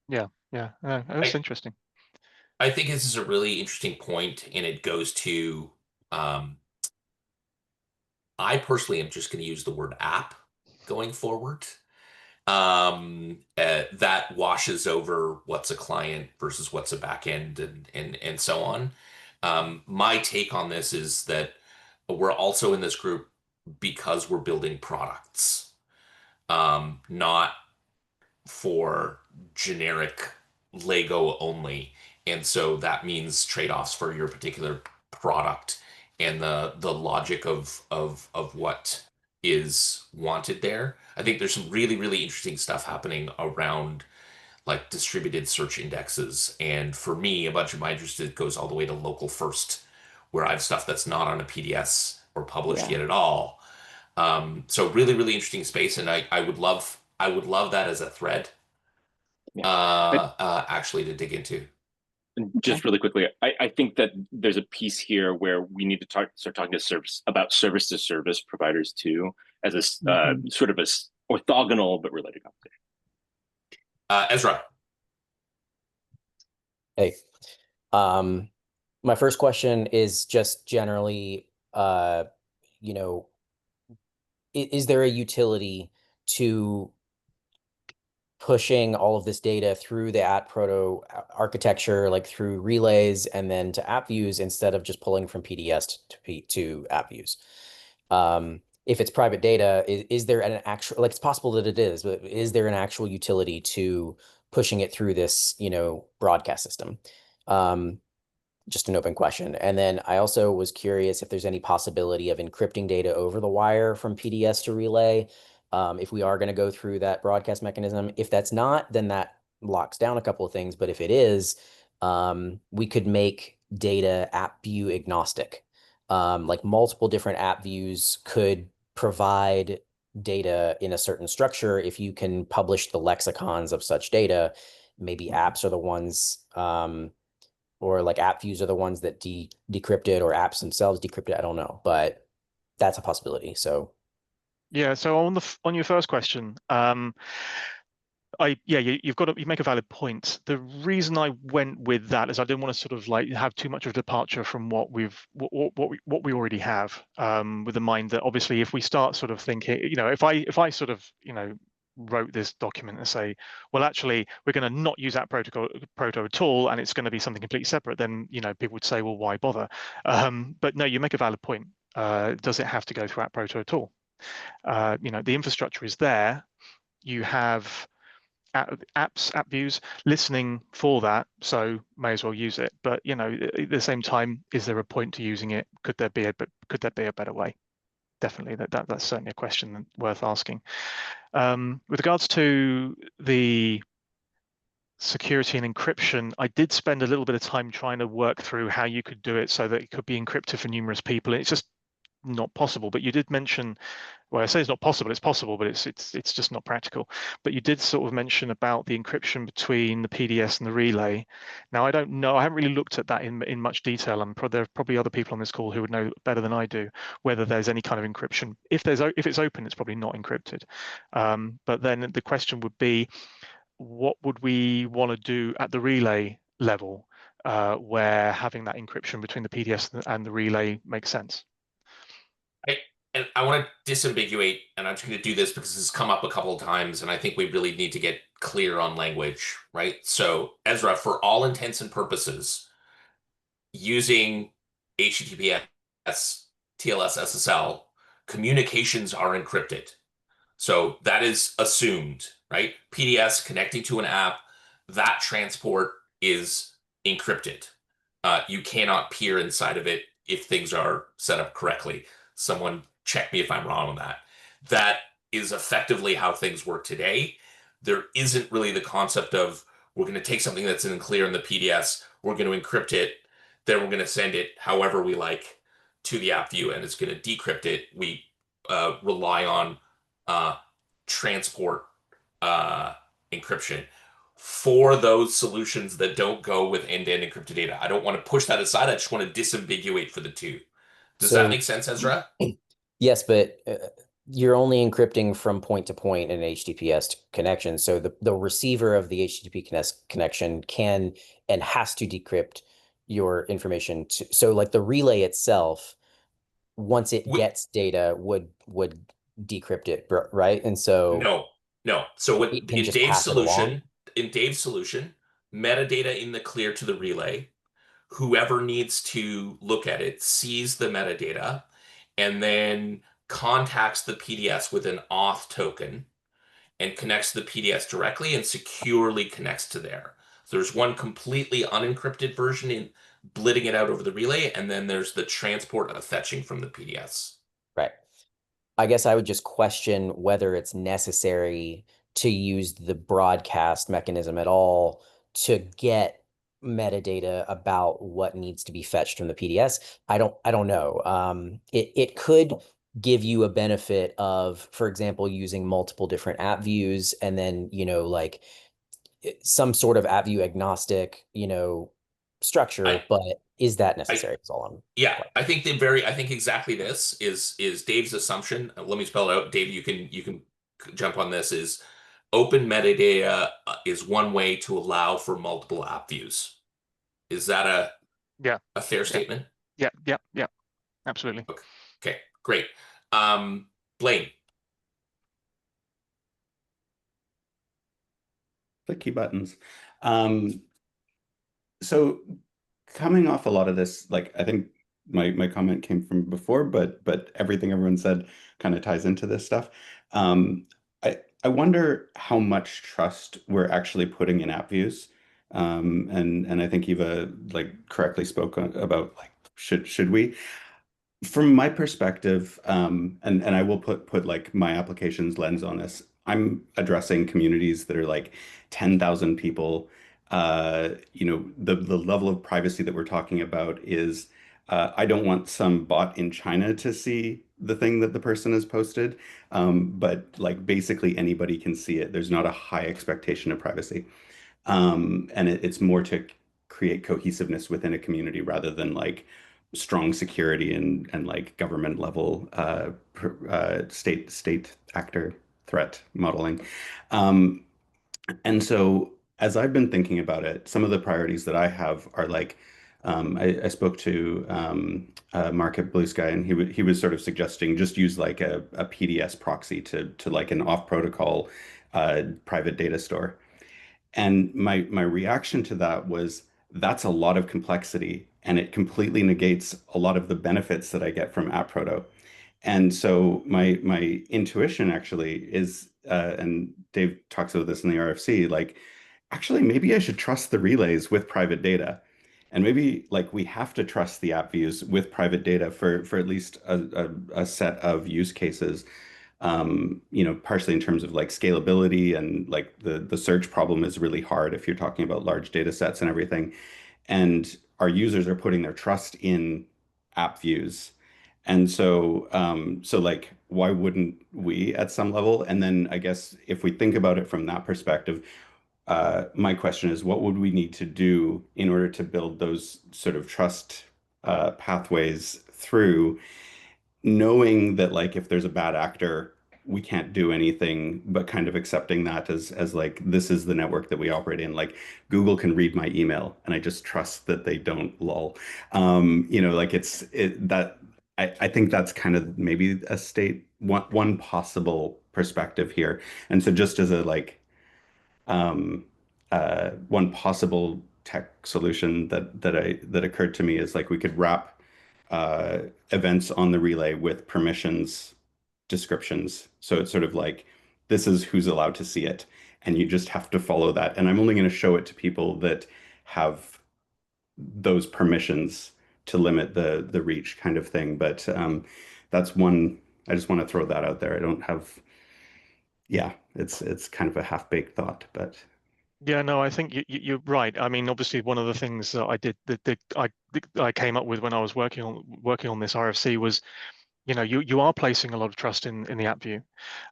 Yeah, that's interesting. I think this is a really interesting point, and it goes to I personally am just going to use the word app going forward. That washes over what's a client versus what's a backend and so on. My take on this is that we're also in this group because we're building products, not for generic Lego only. And so that means trade-offs for your particular product and the logic of what is wanted there. I think there's some really, really interesting stuff happening around like distributed search indexes. And for me, a bunch of my interest goes all the way to local first, where I have stuff that's not on a PDS or published yet at all. So really, really interesting space. And I would love that as a thread actually to dig into. Just really quickly, I think that there's a piece here where we need to start talking to service to service providers too, as a sort of a orthogonal but related conversation. Ezra. Hey, my first question is just generally, is there a utility to pushing all of this data through the ATProto architecture, like through relays and then to app views instead of just pulling from PDS to app views? If it's private data, is there an actual, like it's possible that it is, but is there an actual utility to pushing it through this, broadcast system? Just an open question. And then I also was curious if there's any possibility of encrypting data over the wire from PDS to relay. If we are going to go through that broadcast mechanism. If that's not, then that locks down a couple of things. But if it is, we could make data app view agnostic. Like multiple different app views could provide data in a certain structure. If you can publish the lexicons of such data, maybe apps are the ones, or like app views are the ones that decrypt it, or apps themselves decrypt it. I don't know, but that's a possibility. So yeah, so on your first question, you make a valid point. The reason I went with that is I didn't want to sort of like have too much of a departure from what we already have, with the mind that obviously if we start sort of thinking, if I sort of wrote this document and say, well, actually we're going to not use that proto at all, and it's going to be something completely separate, then people would say, well, why bother? But no, you make a valid point. Does it have to go through ATProto at all? The infrastructure is there. You have app views listening for that, so may as well use it. But at the same time, is there a point to using it? Could there be a better way? Definitely, that's certainly a question worth asking. With regards to the security and encryption, I did spend a little bit of time trying to work through how you could do it so that it could be encrypted for numerous people. It's just not possible. But you did mention, well, I say it's not possible, it's possible, but it's just not practical. But you did sort of mention about the encryption between the PDS and the relay. Now, I don't know, I haven't really looked at that in much detail. There are probably other people on this call who would know better than I do whether there's any kind of encryption. If it's open, it's probably not encrypted. But then the question would be, what would we want to do at the relay level, where having that encryption between the PDS and the relay makes sense? And I want to disambiguate, and I'm just going to do this because this has come up a couple of times, and I think we really need to get clear on language, right? So, Ezra, for all intents and purposes, using HTTPS, TLS, SSL, communications are encrypted. So that is assumed, right? PDS connecting to an app, that transport is encrypted. You cannot peer inside of it if things are set up correctly. Someone check me if I'm wrong on that. That is effectively how things work today. There isn't really the concept of we're going to take something that's in clear in the PDS, we're going to encrypt it, then we're going to send it however we like to the app view, and it's going to decrypt it. We rely on transport encryption for those solutions that don't go with end-to-end encrypted data. I don't want to push that aside. I just want to disambiguate for the two. Does that make sense, Ezra? Yes, but you're only encrypting from point to point in an HTTPS connection. So the receiver of the HTTP connection can and has to decrypt your information. So like the relay itself, once it gets data, would decrypt it, right? And so no. So it can just pass it along. In Dave's solution, metadata in the clear to the relay, whoever needs to look at it sees the metadata and then contacts the PDS with an auth token and connects to the PDS directly and securely connects to there. So there's one completely unencrypted version in blitting it out over the relay, and then there's the transport of fetching from the PDS. Right. I guess I would just question whether it's necessary to use the broadcast mechanism at all to get metadata about what needs to be fetched from the PDS. I don't know. It could give you a benefit of, for example, using multiple different app views and then, like some sort of app view agnostic, structure, but is that necessary? Is all I'm Yeah, I think exactly this is Dave's assumption. Let me spell it out. Dave, you can jump on this. Is open metadata is one way to allow for multiple app views. Is that a fair statement? Yeah, absolutely. Okay, great. Blaine. Clicky buttons. So coming off a lot of this, like I think my comment came from before, but everything everyone said kind of ties into this stuff. I wonder how much trust we're actually putting in app views. And I think Eva like correctly spoke about like should we? From my perspective, and I will put like my application's lens on this. I'm addressing communities that are like 10,000 people. The level of privacy that we're talking about is I don't want some bot in China to see the thing that the person has posted, but like basically anybody can see it. There's not a high expectation of privacy. And it's more to create cohesiveness within a community rather than like strong security and like government level state actor threat modeling. And so as I've been thinking about it, some of the priorities that I have are like I spoke to Mark at Blue Sky, and he was sort of suggesting just use like a PDS proxy to like an off protocol private data store. And my reaction to that was that's a lot of complexity, and it completely negates a lot of the benefits that I get from ATProto. And so my intuition actually is, and Dave talks about this in the RFC, like actually maybe I should trust the relays with private data. And maybe like we have to trust the app views with private data for at least a set of use cases. you know, partially in terms of like scalability, and like the search problem is really hard if you're talking about large data sets and everything. And our users are putting their trust in app views. And so, so like, why wouldn't we at some level? And then I guess if we think about it from that perspective, my question is, what would we need to do in order to build those sort of trust pathways through, knowing that like if there's a bad actor, we can't do anything but kind of accepting that as like this is the network that we operate in. Like Google can read my email, and I just trust that they don't lol. You know, like that. I think that's kind of maybe a state one possible perspective here. And so just as a like um, one possible tech solution that occurred to me is like we could wrap events on the relay with permissions descriptions. So it's sort of like this is who's allowed to see it, and you just have to follow that. And I'm only going to show it to people that have those permissions to limit the reach, kind of thing. But that's one. I just want to throw that out there. I don't have. Yeah, it's kind of a half-baked thought, but. Yeah, no, I think you're right. I mean, obviously, one of the things that I did that I came up with when I was working on this RFC was, you know, you are placing a lot of trust in the app view,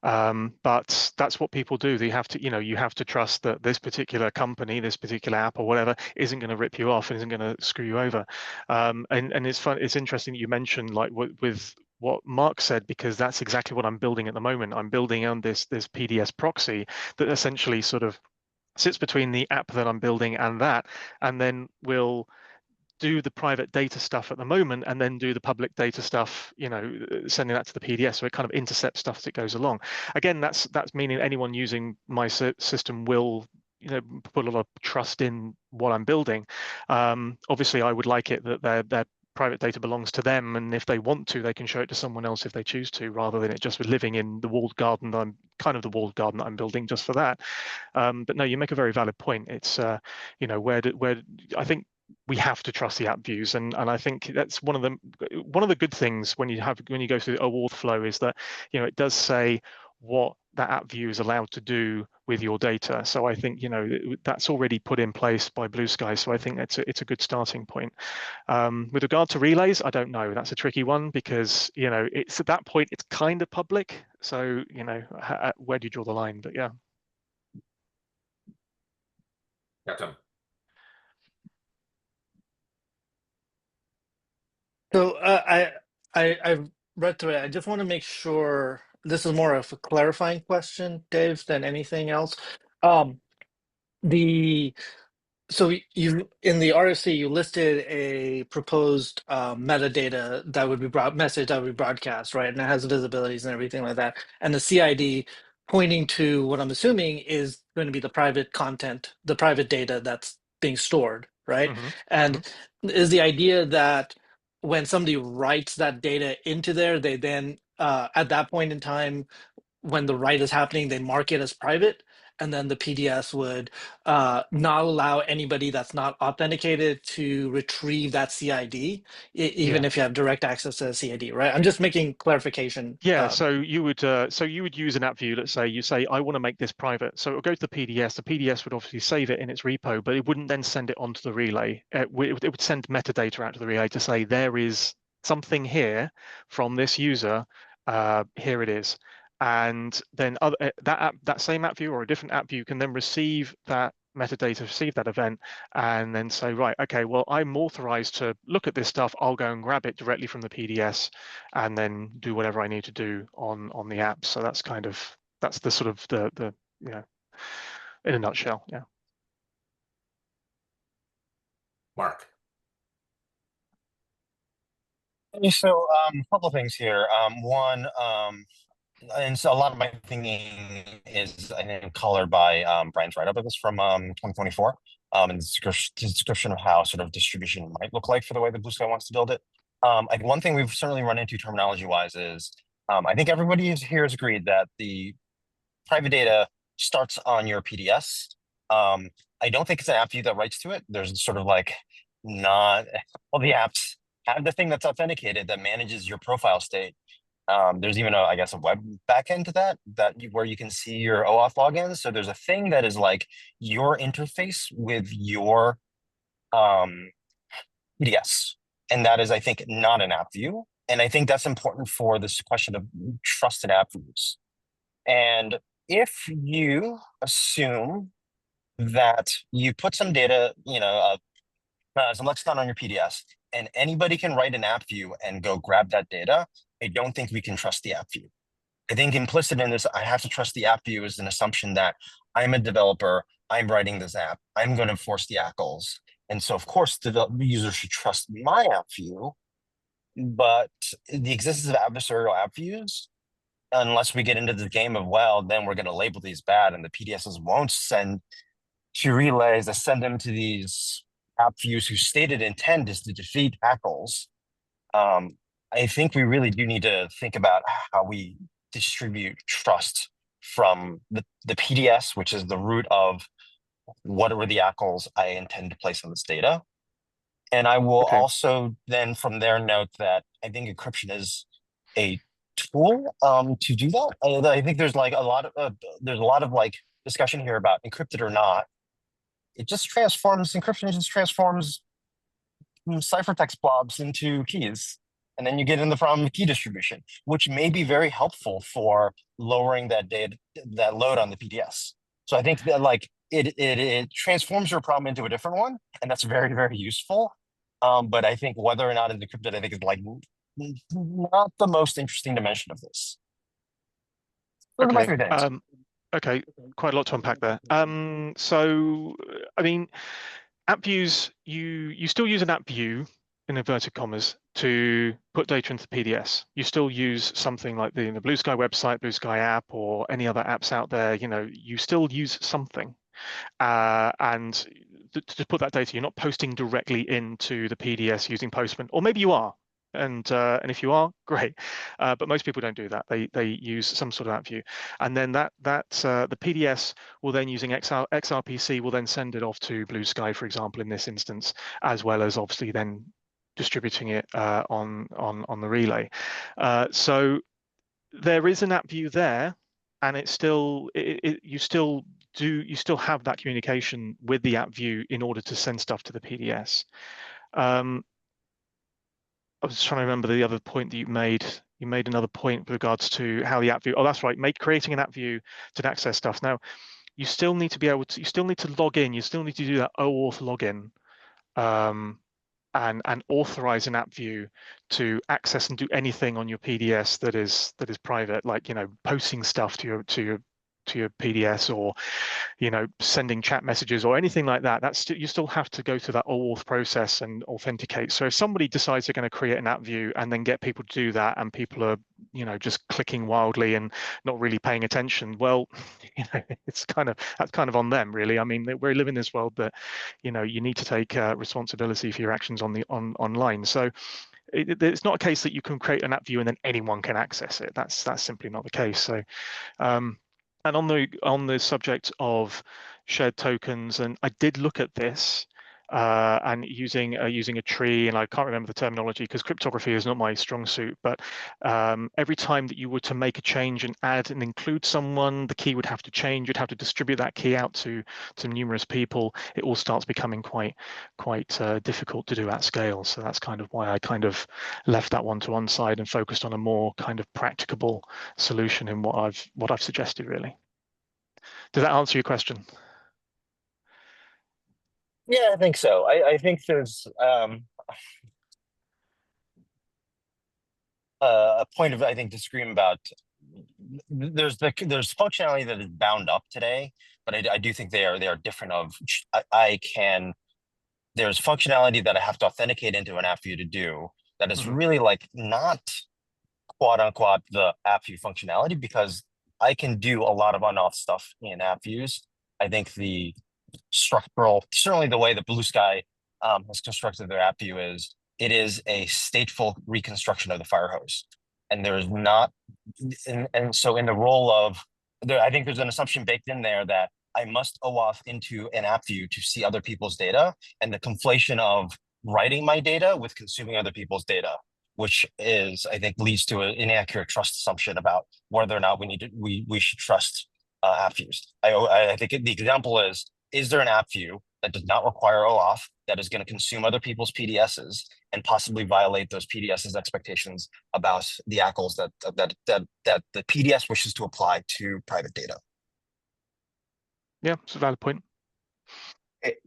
but that's what people do. They have to, you know, you have to trust that this particular company, this particular app or whatever, isn't going to rip you off and isn't going to screw you over. And it's fun. It's interesting that you mentioned like with what Mark said, because that's exactly what I'm building at the moment. I'm building on this PDS proxy that essentially sort of sits between the app that I'm building and that, and then we'll do the private data stuff at the moment and then do the public data stuff, you know, sending that to the PDS. So it kind of intercepts stuff as it goes along. Again, that's meaning anyone using my system will, you know, put a lot of trust in what I'm building. Obviously, I would like it that their private data belongs to them, and if they want to, they can show it to someone else if they choose to, rather than it just living in the walled garden that I'm building just for that. But no, you make a very valid point. It's you know, where I think we have to trust the app views, and I think that's one of the good things when you go through a OAuth flow is that, you know, it does say what that app view is allowed to do with your data. So I think, you know, that's already put in place by Blue Sky. So I think it's a good starting point. With regard to relays, I don't know. That's a tricky one because, you know, it's at that point it's kind of public. So, you know, where do you draw the line? But yeah. Gotcha. So I've read through it. I just want to make sure this is more of a clarifying question, Dave, than anything else. The So you in the RFC you listed a proposed metadata that would be message that would be broadcast, right? And it has visibilities and everything like that. And the CID pointing to what I'm assuming is going to be the private content, the private data that's being stored, right? And is the idea that when somebody writes that data into there, they then at that point in time, when the write is happening, they mark it as private, and then the PDS would not allow anybody that's not authenticated to retrieve that CID, even Yeah. if you have direct access to the CID, right? I'm just making clarification. Yeah, so you would use an app view. Let's say you say I want to make this private, so it will go to the PDS. The PDS would obviously save it in its repo, but it wouldn't then send it onto the relay. It would send metadata out to the relay to say there is something here from this user. Here it is, and then that same app view or a different app view can then receive that metadata, receive that event, and then say, right, okay, well, I'm authorized to look at this stuff. I'll go and grab it directly from the PDS and then do whatever I need to do on the app. So that's the sort of the you know, in a nutshell. Yeah. Mark. So, a couple of things here. One, and so a lot of my thinking is, I think, colored by Brian's write-up of this from 2024, and the description of how sort of distribution might look like for the way that Blue Sky wants to build it. I think one thing we've certainly run into terminology-wise is, I think everybody here has agreed that the private data starts on your PDS. I don't think it's an app view that writes to it. There's sort of like not all the apps have the thing that's authenticated that manages your profile state. There's even I guess a web backend to where you can see your OAuth logins. So there's a thing that is like your interface with your PDS. And that is, I think, not an app view. And I think that's important for this question of trusted app views. And if you assume that you put some data, some lexicon on your PDS, and anybody can write an app view and go grab that data, I don't think we can trust the app view. I think implicit in this, I have to trust the app view is an assumption that I'm a developer, I'm writing this app, I'm going to enforce the ACLs. And so, of course, the user should trust my app view, but the existence of adversarial app views, unless we get into the game of, well, then we're going to label these bad, and the PDSs won't send to relays that send them to these app views whose stated intent is to defeat ACLs. I think we really do need to think about how we distribute trust from the PDS, which is the root of what are the ACLs I intend to place on this data. And I will also then from there note that I think encryption is a tool to do that. I think there's like a lot of like discussion here about encrypted or not. Encryption just transforms ciphertext blobs into keys. And then you get in the problem of key distribution, which may be very helpful for lowering that load on the PDS. So I think that like it transforms your problem into a different one, and that's very, very useful. But I think whether or not it's encrypted, I think is like not the most interesting dimension of this. Those are my 3 things. Okay, quite a lot to unpack there. So, I mean, app views, you still use an app view in inverted commas to put data into the PDS. You still use something like the Blue Sky website, Blue Sky app, or any other apps out there. You still use something, and to put that data, you're not posting directly into the PDS using Postman, or maybe you are. And if you are, great, but most people don't do that. They use some sort of app view, and then the PDS will then using XRPC will then send it off to Blue Sky, for example, in this instance, as well as obviously then distributing it on the relay. So there is an app view there, and you still have that communication with the app view in order to send stuff to the PDS. I was trying to remember the other point that you made. You made another point with regards to how the app view. Oh, that's right. Creating an app view to access stuff. Now, you still need to be able to. You still need to log in. You still need to do that OAuth login, and authorize an app view to access and do anything on your PDS that is private, like posting stuff to your PDS, or sending chat messages or anything like that. You still have to go through that OAuth process and authenticate. So if somebody decides they're going to create an app view and then get people to do that, and people are just clicking wildly and not really paying attention, well, that's kind of on them, really. I mean, we live in this world that you need to take responsibility for your actions online. So it's not a case that you can create an app view and then anyone can access it. That's simply not the case. So and on the subject of shared tokens, and I did look at this and using a tree, and I can't remember the terminology because cryptography is not my strong suit, but every time that you were to make a change and add and include someone, the key would have to change. You'd have to distribute that key out to numerous people. It all starts becoming quite difficult to do at scale. So that's kind of why I kind of left that one to one side and focused on a more kind of practicable solution in what I've suggested, really. Does that answer your question? Yeah, I think so. I think there's a point of disagreement about. There's functionality that is bound up today, but I do think they are different. There's functionality that I have to authenticate into an app view to do that is really like not quote unquote the app view functionality, because I can do a lot of on-off stuff in app views. I think the structural, certainly the way that Blue Sky has constructed their app view is, it is a stateful reconstruction of the fire hose. And there is not, and so in the role of, I think there's an assumption baked in there that I must OAuth into an app view to see other people's data, and the conflation of writing my data with consuming other people's data. which is, I think, leads to an inaccurate trust assumption about whether or not we should trust app views. I think the example is there an app view that does not require OAuth that is going to consume other people's PDSs and possibly violate those PDSs expectations about the ACLs that the PDS wishes to apply to private data? Yeah, it's a valid point.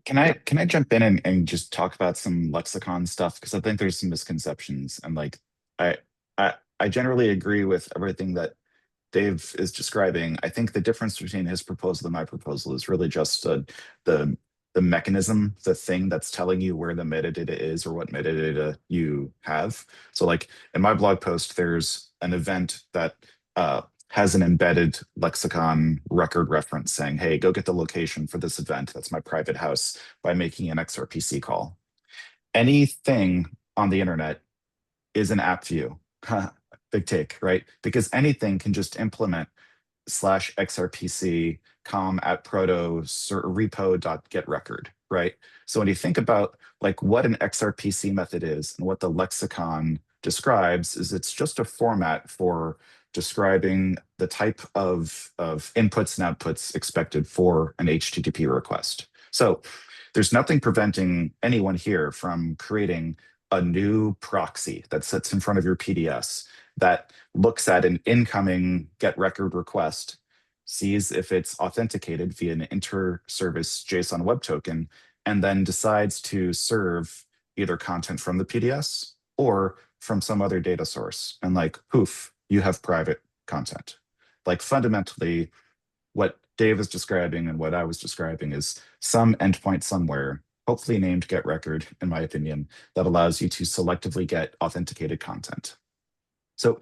Can I jump in and just talk about some lexicon stuff? Because I think there's some misconceptions, and like I I generally agree with everything that Dave is describing. I think the difference between his proposal and my proposal is really just the the mechanism, the thing that's telling you where the metadata is or what metadata you have. So like in my blog post, there's an event that has an embedded lexicon record reference saying, hey, go get the location for this event. That's my private house by making an XRPC call. Anything on the internet is an app view. Big take, right? Because anything can just implement /XRPC com at proto repo.get record, right? So when you think about like what an XRPC method is and what the lexicon describes is it's just a format for describing the type of inputs and outputs expected for an HTTP request. So there's nothing preventing anyone here from creating a new proxy that sits in front of your PDS that looks at an incoming get record request, sees if it's authenticated via an inter-service JSON web token, and then decides to serve either content from the PDS or from some other data source. And like, poof, you have private content. Like fundamentally, what Dave is describing and what I was describing is some endpoint somewhere, hopefully named get record, in my opinion, that allows you to selectively get authenticated content. So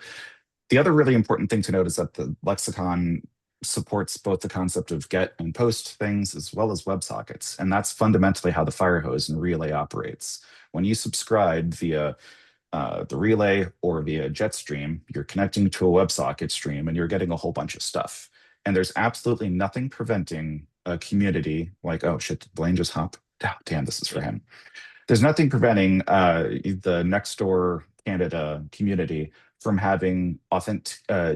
the other really important thing to note is that the lexicon supports both the concept of get and post things as well as WebSockets. And that's fundamentally how the Firehose and Relay operates. When you subscribe via the Relay or via Jetstream, you're connecting to a WebSocket stream and you're getting a whole bunch of stuff. And there's absolutely nothing preventing a community like, oh shit, did Blaine just hop? Oh, damn, this is for him. There's nothing preventing the Nextdoor Canada community from having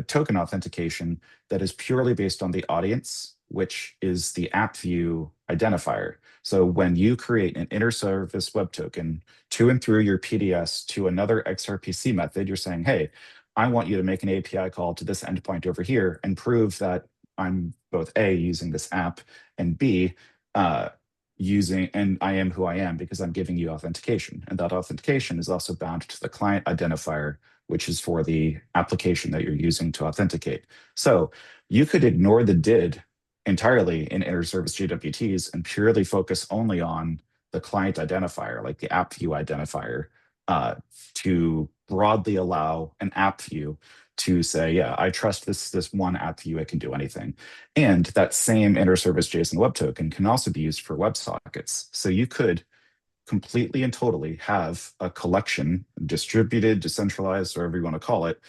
token authentication that is purely based on the audience, which is the app view identifier. So when you create an inter-service web token to and through your PDS to another XRPC method, you're saying, hey, I want you to make an API call to this endpoint over here and prove that I'm both A, using this app, and B, and I am who I am because I'm giving you authentication. And that authentication is also bound to the client identifier, which is for the application that you're using to authenticate. So you could ignore the DID entirely in inter-service GWTs and purely focus only on the client identifier, like the app view identifier, to broadly allow an app view to say, yeah, I trust this one app view, it can do anything. And that same inter-service JSON web token can also be used for WebSockets. So you could completely and totally have a collection, distributed, decentralized, whatever you want to call it,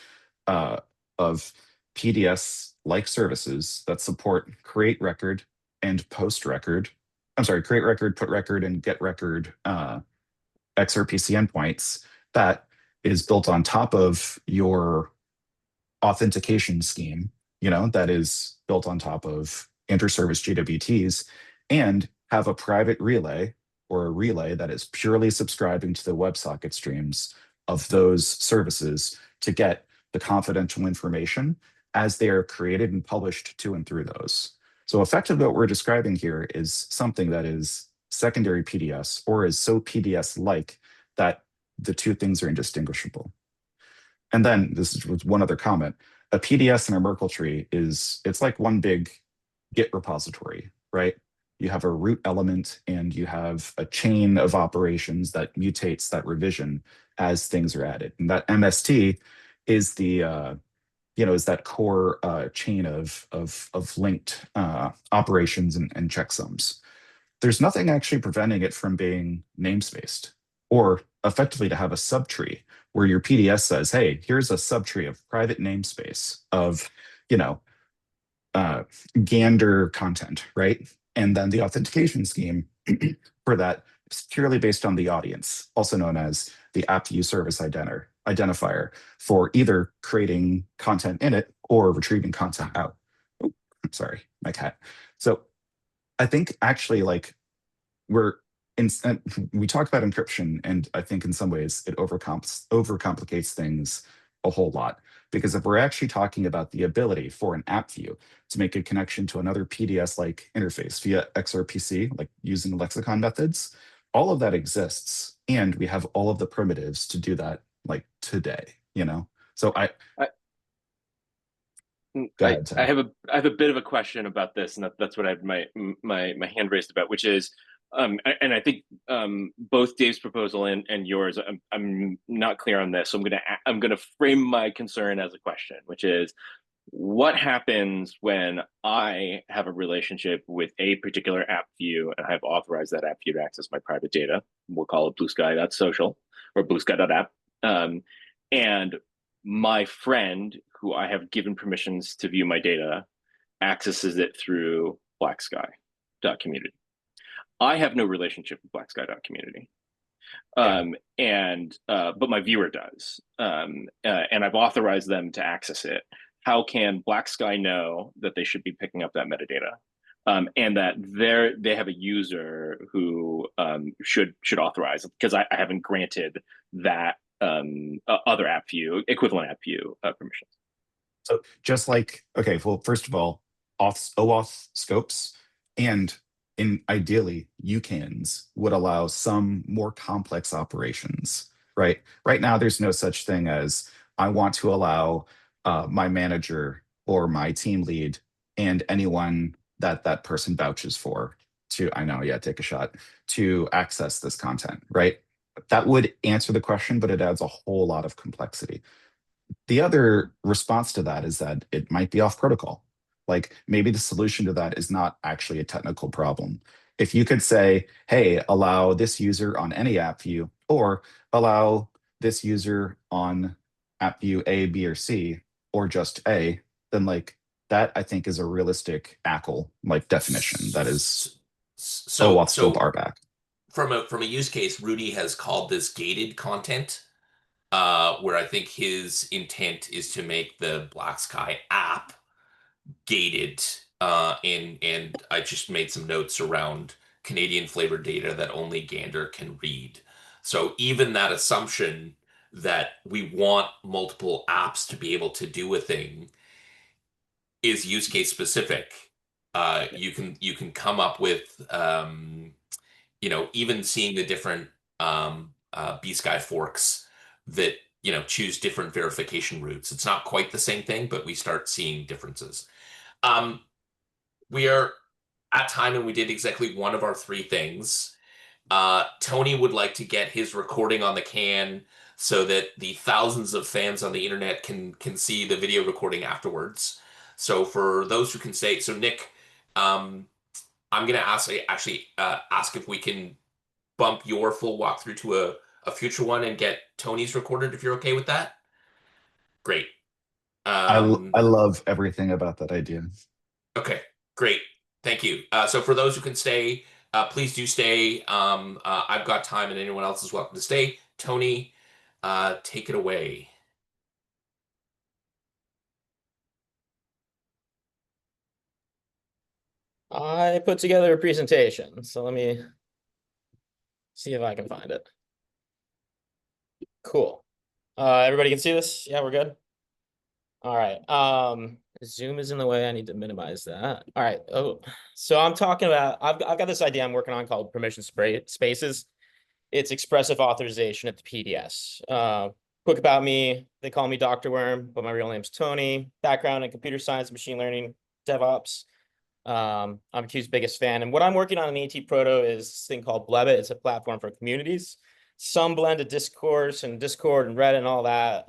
of PDS-like services that support create record and post record. I'm sorry, create record, put record, and get record XRPC endpoints that is built on top of your authentication scheme, that is built on top of inter-service GWTs, and have a private relay or a relay that is purely subscribing to the WebSocket streams of those services to get the confidential information as they are created and published to and through those. So effectively what we're describing here is something that is secondary PDS or is so PDS-like that the two things are indistinguishable. And then this is one other comment. A PDS in a Merkle tree it's like one big Git repository, right? You have a root element and you have a chain of operations that mutates that revision as things are added. And that MST is the is that core chain of linked operations and checksums. There's nothing actually preventing it from being namespaced or effectively to have a subtree where your PDS says, hey, here's a subtree of private namespace of, Gander content, right? And then the authentication scheme for that is purely based on the audience, also known as the app view service identifier for either creating content in it or retrieving content out. Oh, I'm sorry, my cat. So I think actually like we talk about encryption, and I think in some ways it overcomplicates things a whole lot. Because if we're actually talking about the ability for an app view to make a connection to another PDS-like interface via XRPC, like using lexicon methods, all of that exists, and we have all of the primitives to do that like today, you know? So go ahead, I Ted. have a bit of a question about this, and that's what I have my hand raised about, which is, and I think both Dave's proposal and yours, I'm not clear on this, so I'm gonna frame my concern as a question, which is, what happens when I have a relationship with a particular app view and I've authorized that app view to access my private data? We'll call it bluesky.social or bluesky.app. And my friend, who I have given permissions to view my data, accesses it through blacksky.community. I have no relationship with blacksky.community. But my viewer does, and I've authorized them to access it. How can Black Sky know that they should be picking up that metadata, and that they have a user who should authorize, because I haven't granted that other app view, equivalent app view permissions. So just like, okay, well, first of all, OAuth scopes and ideally UCANs would allow some more complex operations, right? Right now, there's no such thing as I want to allow my manager or my team lead and anyone that person vouches for to, I know, yeah, take a shot, to access this content, right? That would answer the question, but it adds a whole lot of complexity. The other response to that is that it might be off protocol. Like maybe the solution to that is not actually a technical problem. If you could say, hey, allow this user on any app view, or allow this user on app view A, B, or C, or just A, then like that I think is a realistic ACL like definition that is OAuth scope RBAC. From a use case, Rudy has called this gated content, where I think his intent is to make the Black Sky app gated. And I just made some notes around Canadian flavored data that only Gander can read. So even that assumption that we want multiple apps to be able to do a thing is use case specific. You can come up with even seeing the different B-Sky forks that choose different verification routes. It's not quite the same thing, but we start seeing differences. We are at time, and we did exactly one of our three things. Tony would like to get his recording on the can so that the thousands of fans on the internet can see the video recording afterwards. So for those who can stay, so Nick, I'm going to ask if we can bump your full walkthrough to a future one and get Tony's recorded, if you're okay with that. Great. I love everything about that idea. Okay, great. Thank you. So for those who can stay, please do stay. I've got time, and anyone else is welcome to stay. Tony, take it away. I put together a presentation, so let me see if I can find it. Cool. Everybody can see this? Yeah, we're good. All right. Zoom is in the way. I need to minimize that. All right. Oh, so I'm talking about, I've got this idea I'm working on called permission spaces. It's expressive authorization at the PDS. Quick about me, they call me Dr. Worm, but my real name's Tony. Background in computer science, machine learning, DevOps. I'm Q's biggest fan. And what I'm working on in ATProto is this thing called Blebit. It's a platform for communities. Some blend of Discourse and Discord and Reddit and all that.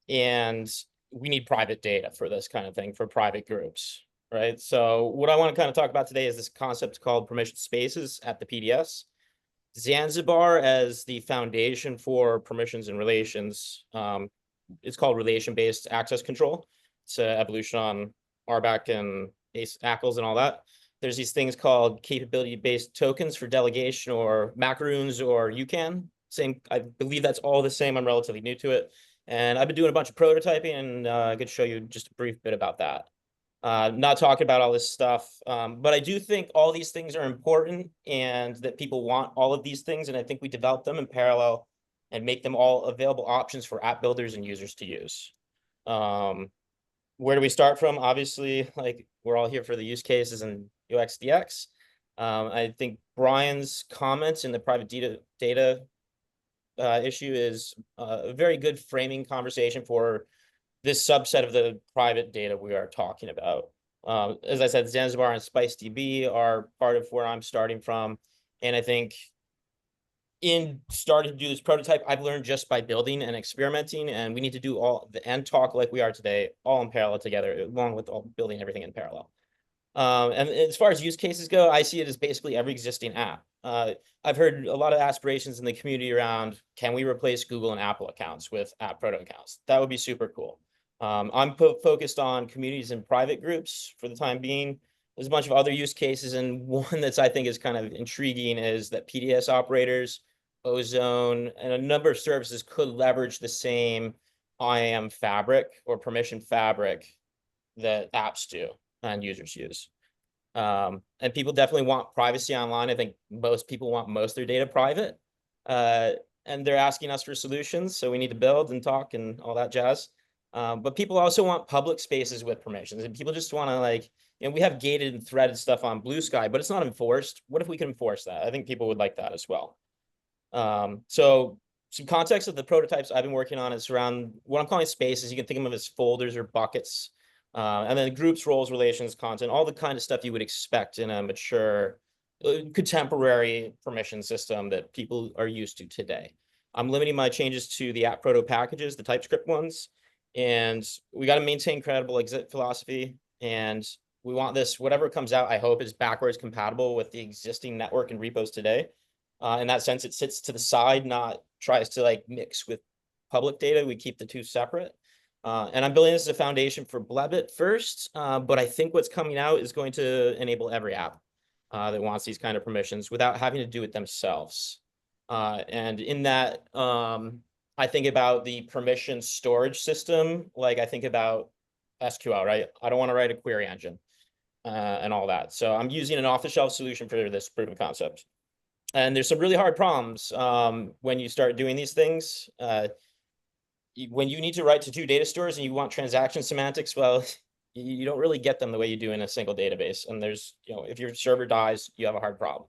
And we need private data for this kind of thing, for private groups, right? So what I want to kind of talk about today is this concept called permission spaces at the PDS. Zanzibar as the foundation for permissions and relations. It's called relation-based access control. It's an evolution on RBAC and ACLs and all that. There's these things called capability-based tokens for delegation, or macaroons or UCAN Same, I believe that's all the same. I'm relatively new to it. And I've been doing a bunch of prototyping, and I could show you just a brief bit about that. Not talking about all this stuff, but I do think all these things are important and that people want all of these things. And I think we develop them in parallel and make them all available options for app builders and users to use. Where do we start from? Obviously, like we're all here for the use cases and UX DX. I think Brian's comments in the private data issue is a very good framing conversation for this subset of the private data we are talking about. As I said, Zanzibar and SpiceDB are part of where I'm starting from. And I think in starting to do this prototype, I've learned just by building and experimenting, and we need to do all the and talk like we are today, all in parallel together, along with all building everything in parallel. And as far as use cases go, I see it as basically every existing app. I've heard a lot of aspirations in the community around, can we replace Google and Apple accounts with ATProto accounts? That would be super cool. I'm focused on communities and private groups for the time being. There's a bunch of other use cases, and one that's I think is kind of intriguing is that PDS operators, Ozone, and a number of services could leverage the same IAM fabric or permission fabric that apps do and users use. And people definitely want privacy online. I think most people want most of their data private. And they're asking us for solutions, so we need to build and talk and all that jazz. But people also want public spaces with permissions, and people just want to like, we have gated and threaded stuff on Blue Sky, but it's not enforced. What if we can enforce that? I think people would like that as well. So some context of the prototypes I've been working on is around what I'm calling spaces. You can think of them as folders or buckets. And then groups, roles, relations, content, all the kind of stuff you would expect in a mature, contemporary permission system that people are used to today. I'm limiting my changes to the ATProto packages, the TypeScript ones, and we got to maintain credible exit philosophy. And we want this, whatever comes out, I hope is backwards compatible with the existing network and repos today. In that sense, it sits to the side, not tries to like mix with public data. We keep the two separate. And I'm building this as a foundation for Blebit first, but I think what's coming out is going to enable every app that wants these kind of permissions without having to do it themselves. And in that, I think about the permission storage system, like I think about SQL, right? I don't want to write a query engine and all that. So I'm using an off-the-shelf solution for this proof of concept. And there's some really hard problems when you start doing these things. When you need to write to two data stores and you want transaction semantics, well, you don't really get them the way you do in a single database. And there's, if your server dies, you have a hard problem.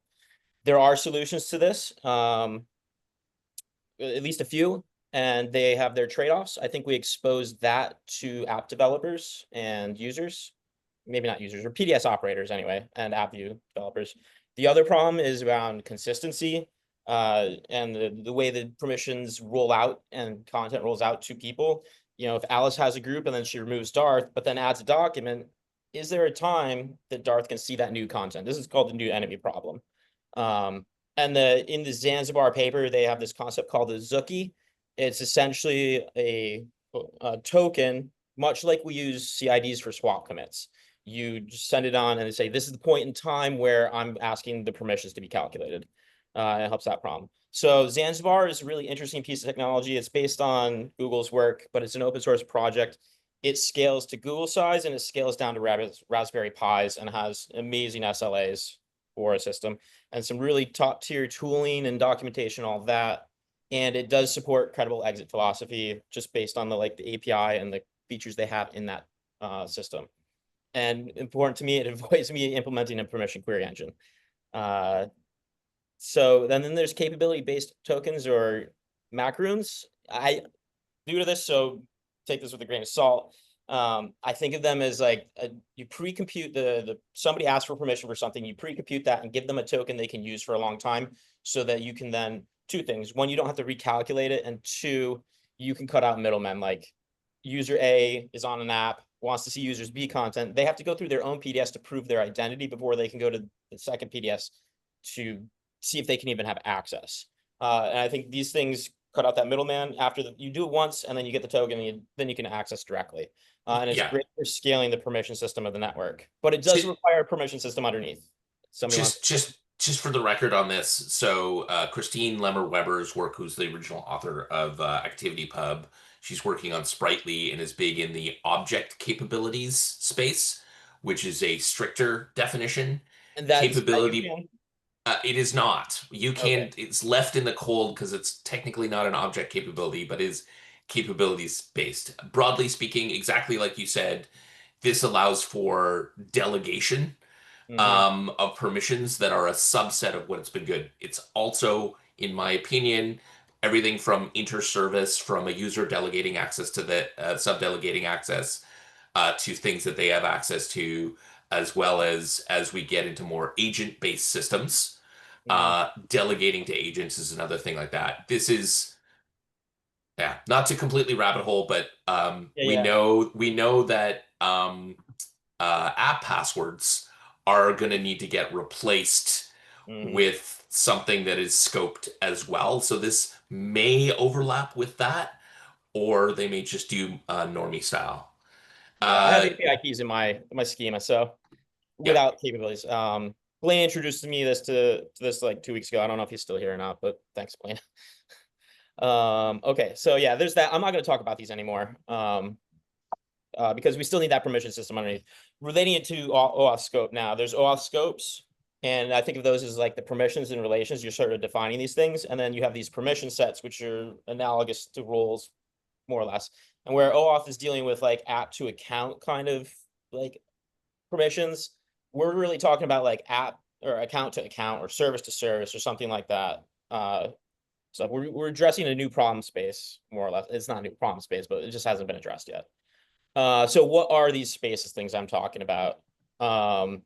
There are solutions to this, at least a few, and they have their trade-offs. I think we expose that to app developers and users, maybe not users, or PDS operators anyway, and app view developers. The other problem is around consistency. And the way the permissions roll out and content rolls out to people. If Alice has a group and then she removes Darth, but then adds a document, is there a time that Darth can see that new content? This is called the new enemy problem. And in the Zanzibar paper, they have this concept called the Zuki. It's essentially a token, much like we use CIDs for swap commits. You just send it on and say, this is the point in time where I'm asking the permissions to be calculated. It helps that problem. So Zanzibar is a really interesting piece of technology. It's based on Google's work, but it's an open source project. It scales to Google size and it scales down to Raspberry Pis and has amazing SLAs for a system and some really top tier tooling and documentation, all that. And it does support credible exit philosophy just based on the API and the features they have in that system. And important to me, it avoids me implementing a permission query engine. So then there's capability-based tokens or macaroons. I due to this, so take this with a grain of salt. I think of them as like you pre-compute somebody asks for permission for something, you pre-compute that and give them a token they can use for a long time so that you can then two things. One, you don't have to recalculate it, and two, you can cut out middlemen. Like user A is on an app, wants to see users B content. They have to go through their own PDS to prove their identity before they can go to the second PDS to see if they can even have access. And I think these things cut out that middleman. After you do it once and then you get the token, and then you can access directly. And it's great for scaling the permission system of the network, but it does require a permission system underneath. Somebody just just for the record on this, so Christine Lemmer-Weber's work, who's the original author of ActivityPub, she's working on Sprightly and is big in the object capabilities space, which is a stricter definition. And that's Capability. It is not. You Okay. can. It's left in the cold because it's technically not an object capability, but is capabilities based. Broadly speaking, exactly like you said, this allows for delegation of permissions that are a subset of what's been good. It's also, in my opinion, everything from inter-service, from a user delegating access to the sub-delegating access to things that they have access to, as well as we get into more agent-based systems. Delegating to agents is another thing like that. This is, yeah, not to completely rabbit hole, but we know that app passwords are going to need to get replaced with something that is scoped as well. So this may overlap with that, or they may just do normie style. I have API keys in my schema, so without capabilities. Blaine introduced me to this like 2 weeks ago. I don't know if he's still here or not, but thanks, Blaine. Okay, so yeah, there's that. I'm not going to talk about these anymore. Because we still need that permission system underneath. Relating it to OAuth scope now, there's OAuth scopes, and I think of those as like the permissions and relations. You're sort of defining these things, and then you have these permission sets, which are analogous to roles, more or less. And where OAuth is dealing with like app to account kind of like permissions, we're really talking about like app or account to account or service to service or something like that. So we're addressing a new problem space, more or less. It's not a new problem space, but it just hasn't been addressed yet. So what are these spaces things I'm talking about? I'm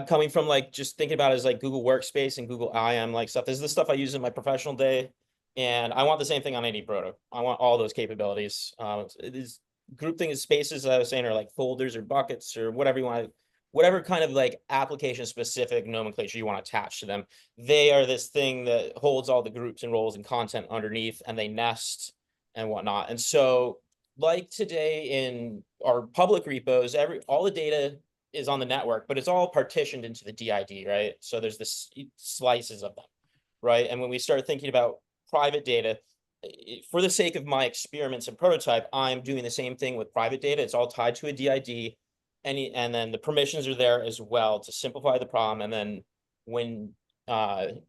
coming from like just thinking about it as like Google Workspace and Google IAM like stuff. This is the stuff I use in my professional day, and I want the same thing on ATProto. I want all those capabilities. It is grouping of spaces, I was saying, are like folders or buckets or whatever you want, whatever kind of like application specific nomenclature you want to attach to them. They are this thing that holds all the groups and roles and content underneath, and they nest and whatnot. And so like today in our public repos, all the data is on the network, but it's all partitioned into the DID, right? So there's this slices of them, right? And when we start thinking about private data, for the sake of my experiments and prototype, I'm doing the same thing with private data. It's all tied to a DID, and then the permissions are there as well to simplify the problem. And then when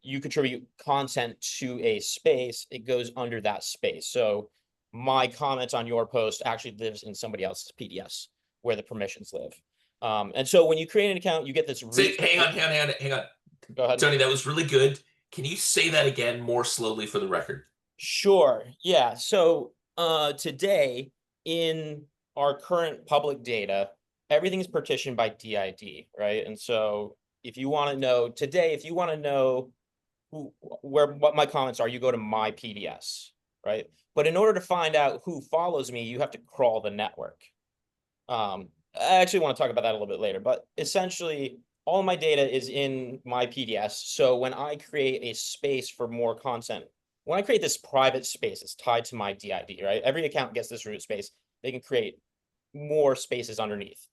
you contribute content to a space, it goes under that space. So my comment on your post actually lives in somebody else's PDS where the permissions live. And so when you create an account, you get this. Hang on. Go ahead. Tony, that was really good. Can you say that again more slowly for the record? Sure. Yeah. So today in our current public data, everything is partitioned by DID, right? And so if you want to know today, if you want to know what my comments are, you go to my PDS, right? But in order to find out who follows me, you have to crawl the network. I actually want to talk about that a little bit later, but essentially all my data is in my PDS. So when I create a space for more content, when I create this private space, it's tied to my DID, right? Every account gets this root space. They can create more spaces underneath.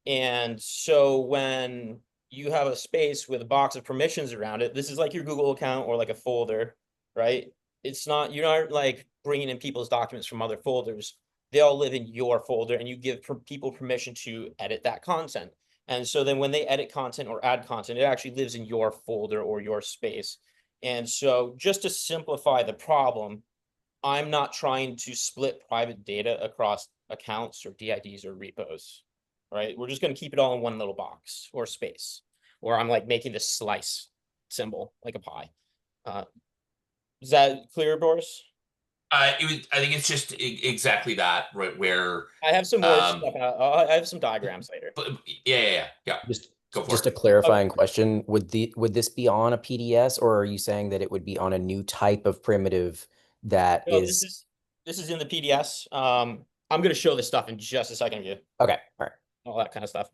And so when you have a space with a box of permissions around it, this is like your Google account or like a folder, right? It's not, you're not like bringing in people's documents from other folders. They all live in your folder, and you give people permission to edit that content. And so then when they edit content or add content, it actually lives in your folder or your space. And so just to simplify the problem, I'm not trying to split private data across accounts or DIDs or repos, right? We're just going to keep it all in one little box or space, or I'm like making this slice symbol like a pie. Is that clear, Boris? I think it's just exactly that, right? Where I have some more stuff. I have some diagrams later. But yeah. Just a clarifying question: would this be on a PDS, or are you saying that it would be on a new type of primitive that No, is? This is in the PDS. I'm going to show this stuff in just a second of you. Okay, all right. All that kind of stuff.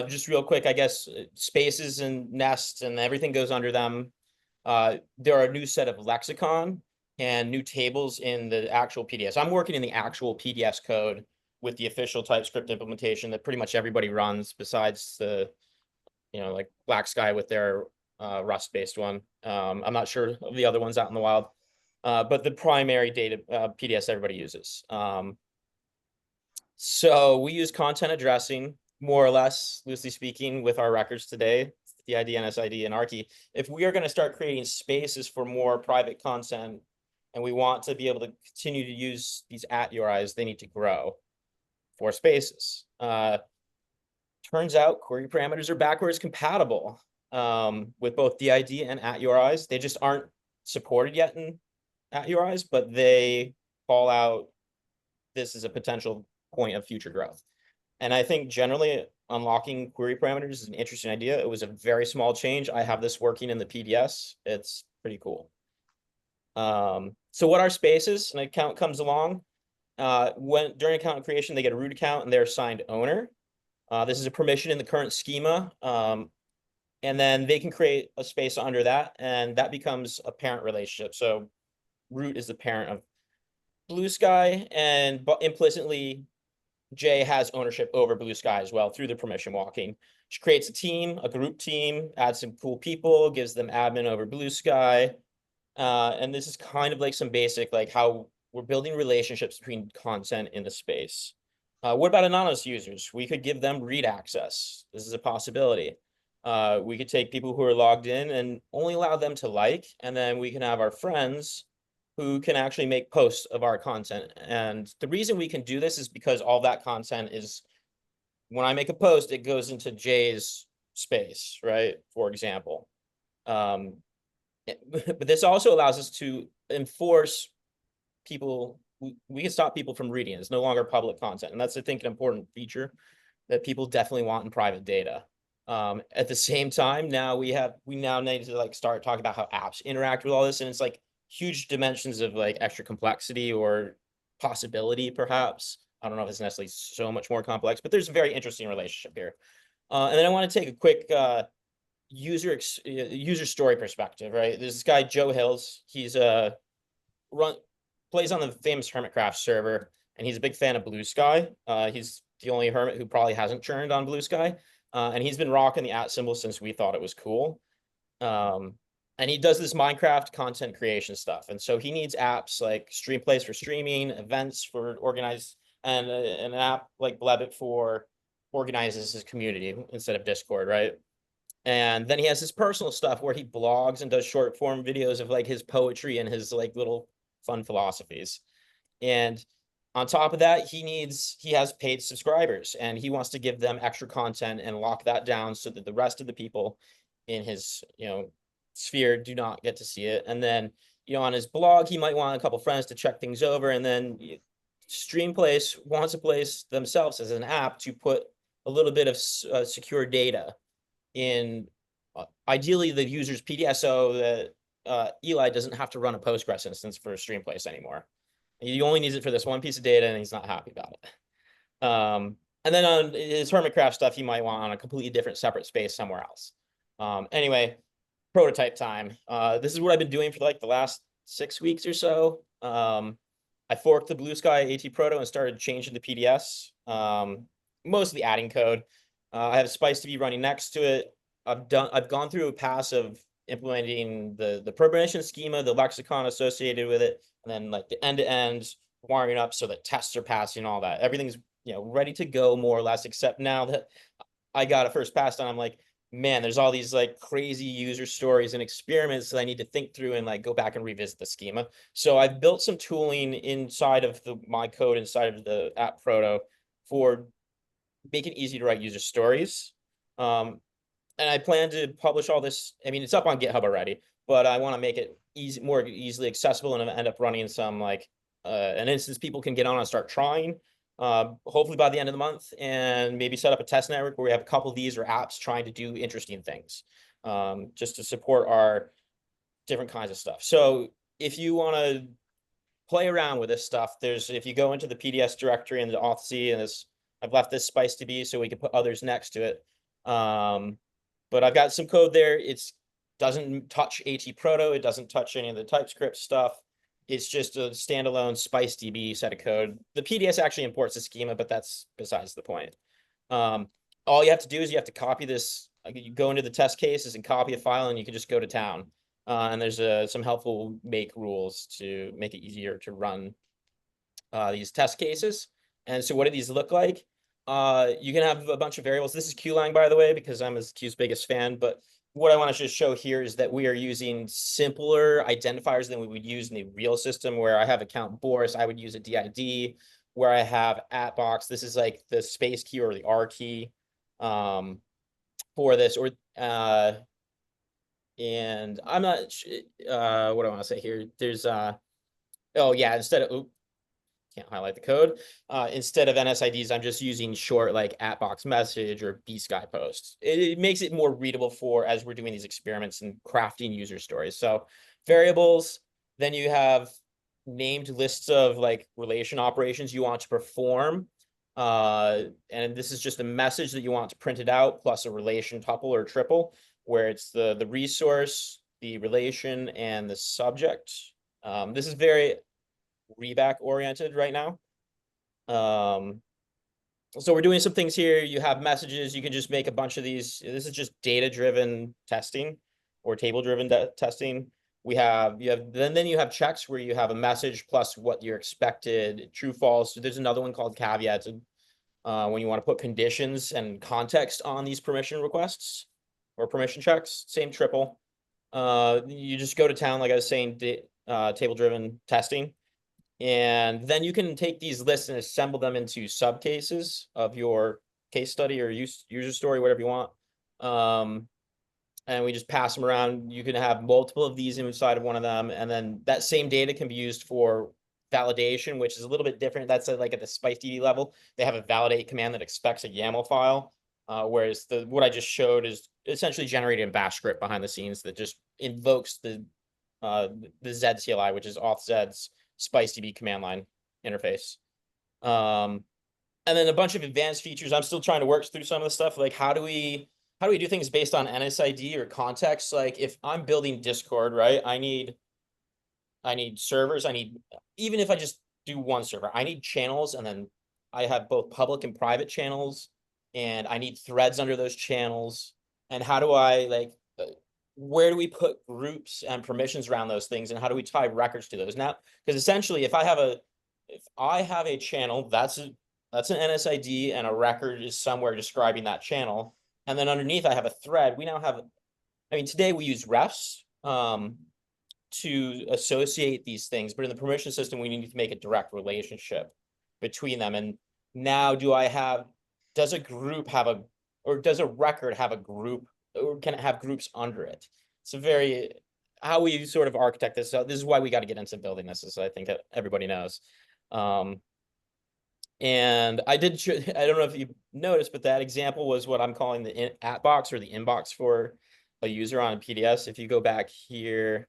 Just real quick, I guess spaces and nests and everything goes under them. There are a new set of lexicon and new tables in the actual PDS. I'm working in the actual PDS code with the official TypeScript implementation that pretty much everybody runs besides the, like Black Sky with their Rust-based one. I'm not sure of the other ones out in the wild, but the primary data PDS everybody uses. So we use content addressing, more or less, loosely speaking, with our records today, the ID, NSID, and ARCHI. If we are going to start creating spaces for more private content, and we want to be able to continue to use these @URIs, they need to grow for spaces. Turns out query parameters are backwards compatible with both DID and @URIs. They just aren't supported yet in @URIs, but they call out this is a potential point of future growth. And I think generally unlocking query parameters is an interesting idea. It was a very small change. I have this working in the PDS. It's pretty cool. So what are spaces? An account comes along. During account creation, they get a root account and they're assigned owner. This is a permission in the current schema. And then they can create a space under that, and that becomes a parent relationship. So root is the parent of Blue Sky, and but implicitly Jay has ownership over Blue Sky as well through the permission walking. She creates a team, a group team, adds some cool people, gives them admin over Blue Sky. And this is kind of like some basic, like how we're building relationships between content in the space. What about anonymous users? We could give them read access. This is a possibility. We could take people who are logged in and only allow them to like, and then we can have our friends who can actually make posts of our content. And the reason we can do this is because all that content is, when I make a post, it goes into Jay's space, right? For example. But this also allows us to enforce people. We can stop people from reading it. It's no longer public content. And that's, I think, an important feature that people definitely want in private data. At the same time, we now need to like start talking about how apps interact with all this. And it's like huge dimensions of like extra complexity or possibility, perhaps. I don't know if it's necessarily so much more complex, but there's a very interesting relationship here. And then I want to take a quick user story perspective, right? There's this guy, Joe Hills. He's plays on the famous Hermitcraft server, and he's a big fan of Blue Sky. He's the only hermit who probably hasn't churned on Blue Sky. And he's been rocking the @ symbol since we thought it was cool. And he does this Minecraft content creation stuff. And so he needs apps like Streamplace for streaming, events for organized, and an app like Blebit for organizes his community instead of Discord, right? And then he has his personal stuff where he blogs and does short form videos of like his poetry and his like little fun philosophies. And on top of that, he has paid subscribers, and he wants to give them extra content and lock that down so that the rest of the people in his, sphere do not get to see it. And then, on his blog, he might want a couple friends to check things over. And then Streamplace wants a place themselves as an app to put a little bit of secure data in, ideally the user's PDS, so that Eli doesn't have to run a Postgres instance for Streamplace anymore. He only needs it for this one piece of data, and he's not happy about it. And then on his Hermitcraft stuff, he might want on a completely different separate space somewhere else. Anyway, prototype time. This is what I've been doing for like the last 6 weeks or so. I forked the Blue Sky ATProto and started changing the PDS, mostly adding code. I have Spice2B running next to it. I've gone through a pass of implementing the permission schema, the lexicon associated with it, and then like the end-to-end wiring up so that tests are passing, all that. Everything's ready to go more or less, except now that I got a first pass done, I'm like, man, there's all these like crazy user stories and experiments that I need to think through and like go back and revisit the schema. So I've built some tooling inside of my code inside of the ATProto for make it easy to write user stories. And I plan to publish all this. I mean, it's up on GitHub already, but I want to make it more easily accessible, and end up running some like an instance people can get on and start trying. Hopefully by the end of the month, and maybe set up a test network where we have a couple of these or apps trying to do interesting things, just to support our different kinds of stuff. So if you want to play around with this stuff, if you go into the PDS directory and the auth-c, and I've left this Spice2B so we can put others next to it. But I've got some code there. It doesn't touch ATProto. It doesn't touch any of the TypeScript stuff. It's just a standalone Spice2B set of code. The PDS actually imports the schema, but that's besides the point. All you have to do is you have to copy this you go into the test cases and copy a file, and you can just go to town. And there's some helpful make rules to make it easier to run these test cases. And so what do these look like? You can have a bunch of variables. This is Qlang, by the way, because I'm Q's biggest fan. But what I want to just show here is that we are using simpler identifiers than we would use in the real system, where I have account Boris, I would use a DID. Where I have @box, this is like the space key or the R key for this. And I'm not, what do I want to say here? There's, oh yeah, instead of, can't highlight the code. Instead of NSIDs, I'm just using short like @box message or bsky post. It makes it more readable for as we're doing these experiments and crafting user stories. So variables, then you have named lists of like relation operations you want to perform. And this is just a message that you want to print it out plus a relation tuple or triple, where it's the resource, the relation, and the subject. This is very reback oriented right now. So we're doing some things here. You have messages. You can just make a bunch of these. This is just data-driven testing or table-driven testing. Then you have checks where you have a message plus what you're expected, true, false. There's another one called caveats when you want to put conditions and context on these permission requests or permission checks. Same triple. You just go to town, like I was saying, table-driven testing. And then you can take these lists and assemble them into subcases of your case study or user story, whatever you want. And we just pass them around. You can have multiple of these inside of one of them. And then that same data can be used for validation, which is a little bit different. That's like at the SpiceDB level. They have a validate command that expects a YAML file. Whereas what I just showed is essentially generating a bash script behind the scenes that just invokes the Z CLI, which is auth-Z's SpiceDB command line interface. And then a bunch of advanced features. I'm still trying to work through some of the stuff. Like how do we do things based on NSID or context? Like if I'm building Discord, right? I need servers. Even if I just do one server, I need channels, and then I have both public and private channels, and I need threads under those channels. And how do I where do we put groups and permissions around those things, and how do we tie records to those? Now, because essentially if I have a channel, that's an NSID, and a record is somewhere describing that channel. And then underneath I have a thread. We now have, today we use refs to associate these things, but in the permission system, we need to make a direct relationship between them. And now does a group have does a record have a group, or can it have groups under it? It's how we sort of architect this. So this is why we got to get into building this, as I think everybody knows. And I don't know if you noticed, but that example was what I'm calling the @box or the inbox for a user on a PDS. If you go back here,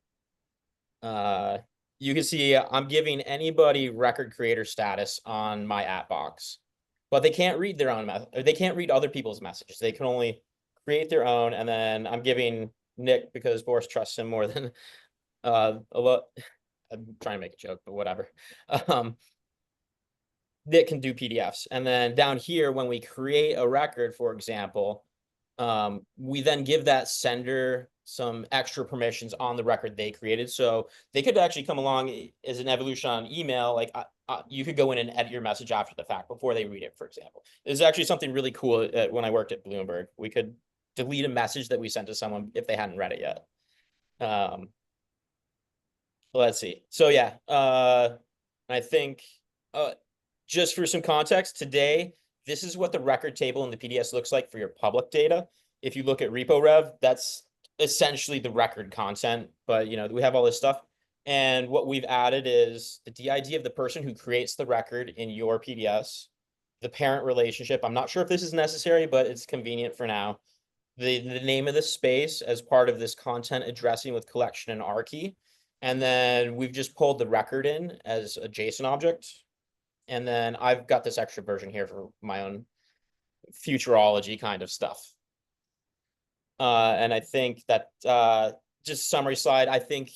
you can see I'm giving anybody record creator status on my @box, but they can't read their own or they can't read other people's messages. They can only create their own. And then I'm giving Nick, because Boris trusts him more than a lot. I'm trying to make a joke, but whatever. That can do PDFs. And then down here, when we create a record, for example, we then give that sender some extra permissions on the record they created. So they could actually come along as an evolution on email. Like you could go in and edit your message after the fact before they read it, for example. There's actually something really cool when I worked at Bloomberg. We could delete a message that we sent to someone if they hadn't read it yet. Let's see. So yeah, I think just for some context, today, this is what the record table in the PDS looks like for your public data. If you look at repo rev, that's essentially the record content, but we have all this stuff. And what we've added is the DID of the person who creates the record in your PDS, the parent relationship. I'm not sure if this is necessary, but it's convenient for now. The name of the space as part of this content addressing with collection and R key. And then we've just pulled the record in as a JSON object. And then I've got this extra version here for my own futurology kind of stuff. And I think that just summary slide, I think,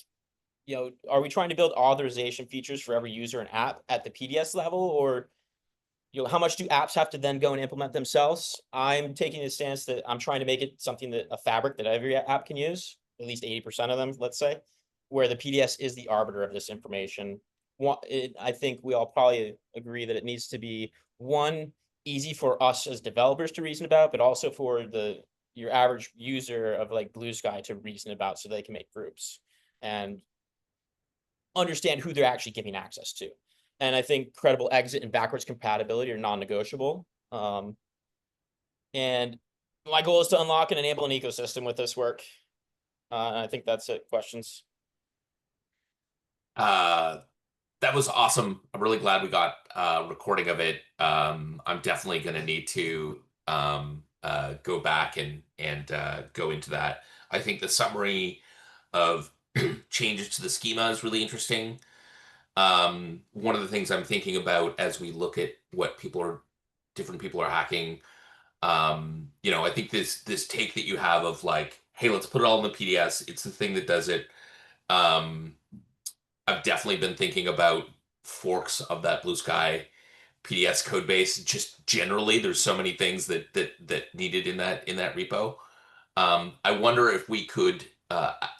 are we trying to build authorization features for every user and app at the PDS level? Or how much do apps have to then go and implement themselves? I'm taking the stance that I'm trying to make it something that a fabric that every app can use, at least 80% of them, let's say, where the PDS is the arbiter of this information. I think we all probably agree that it needs to be one, easy for us as developers to reason about, but also for your average user of like Blue Sky to reason about, so they can make groups and understand who they're actually giving access to. And I think credible exit and backwards compatibility are non-negotiable. And my goal is to unlock and enable an ecosystem with this work. I think that's it. Questions? That was awesome. I'm really glad we got a recording of it. I'm definitely going to need to go back and go into that. I think the summary of changes to the schema is really interesting. One of the things I'm thinking about as we look at what different people are hacking, I think this take that you have of like, hey, let's put it all in the PDS. It's the thing that does it. I've definitely been thinking about forks of that Blue Sky PDS code base. Just generally, there's so many things that needed in that repo. I wonder if we could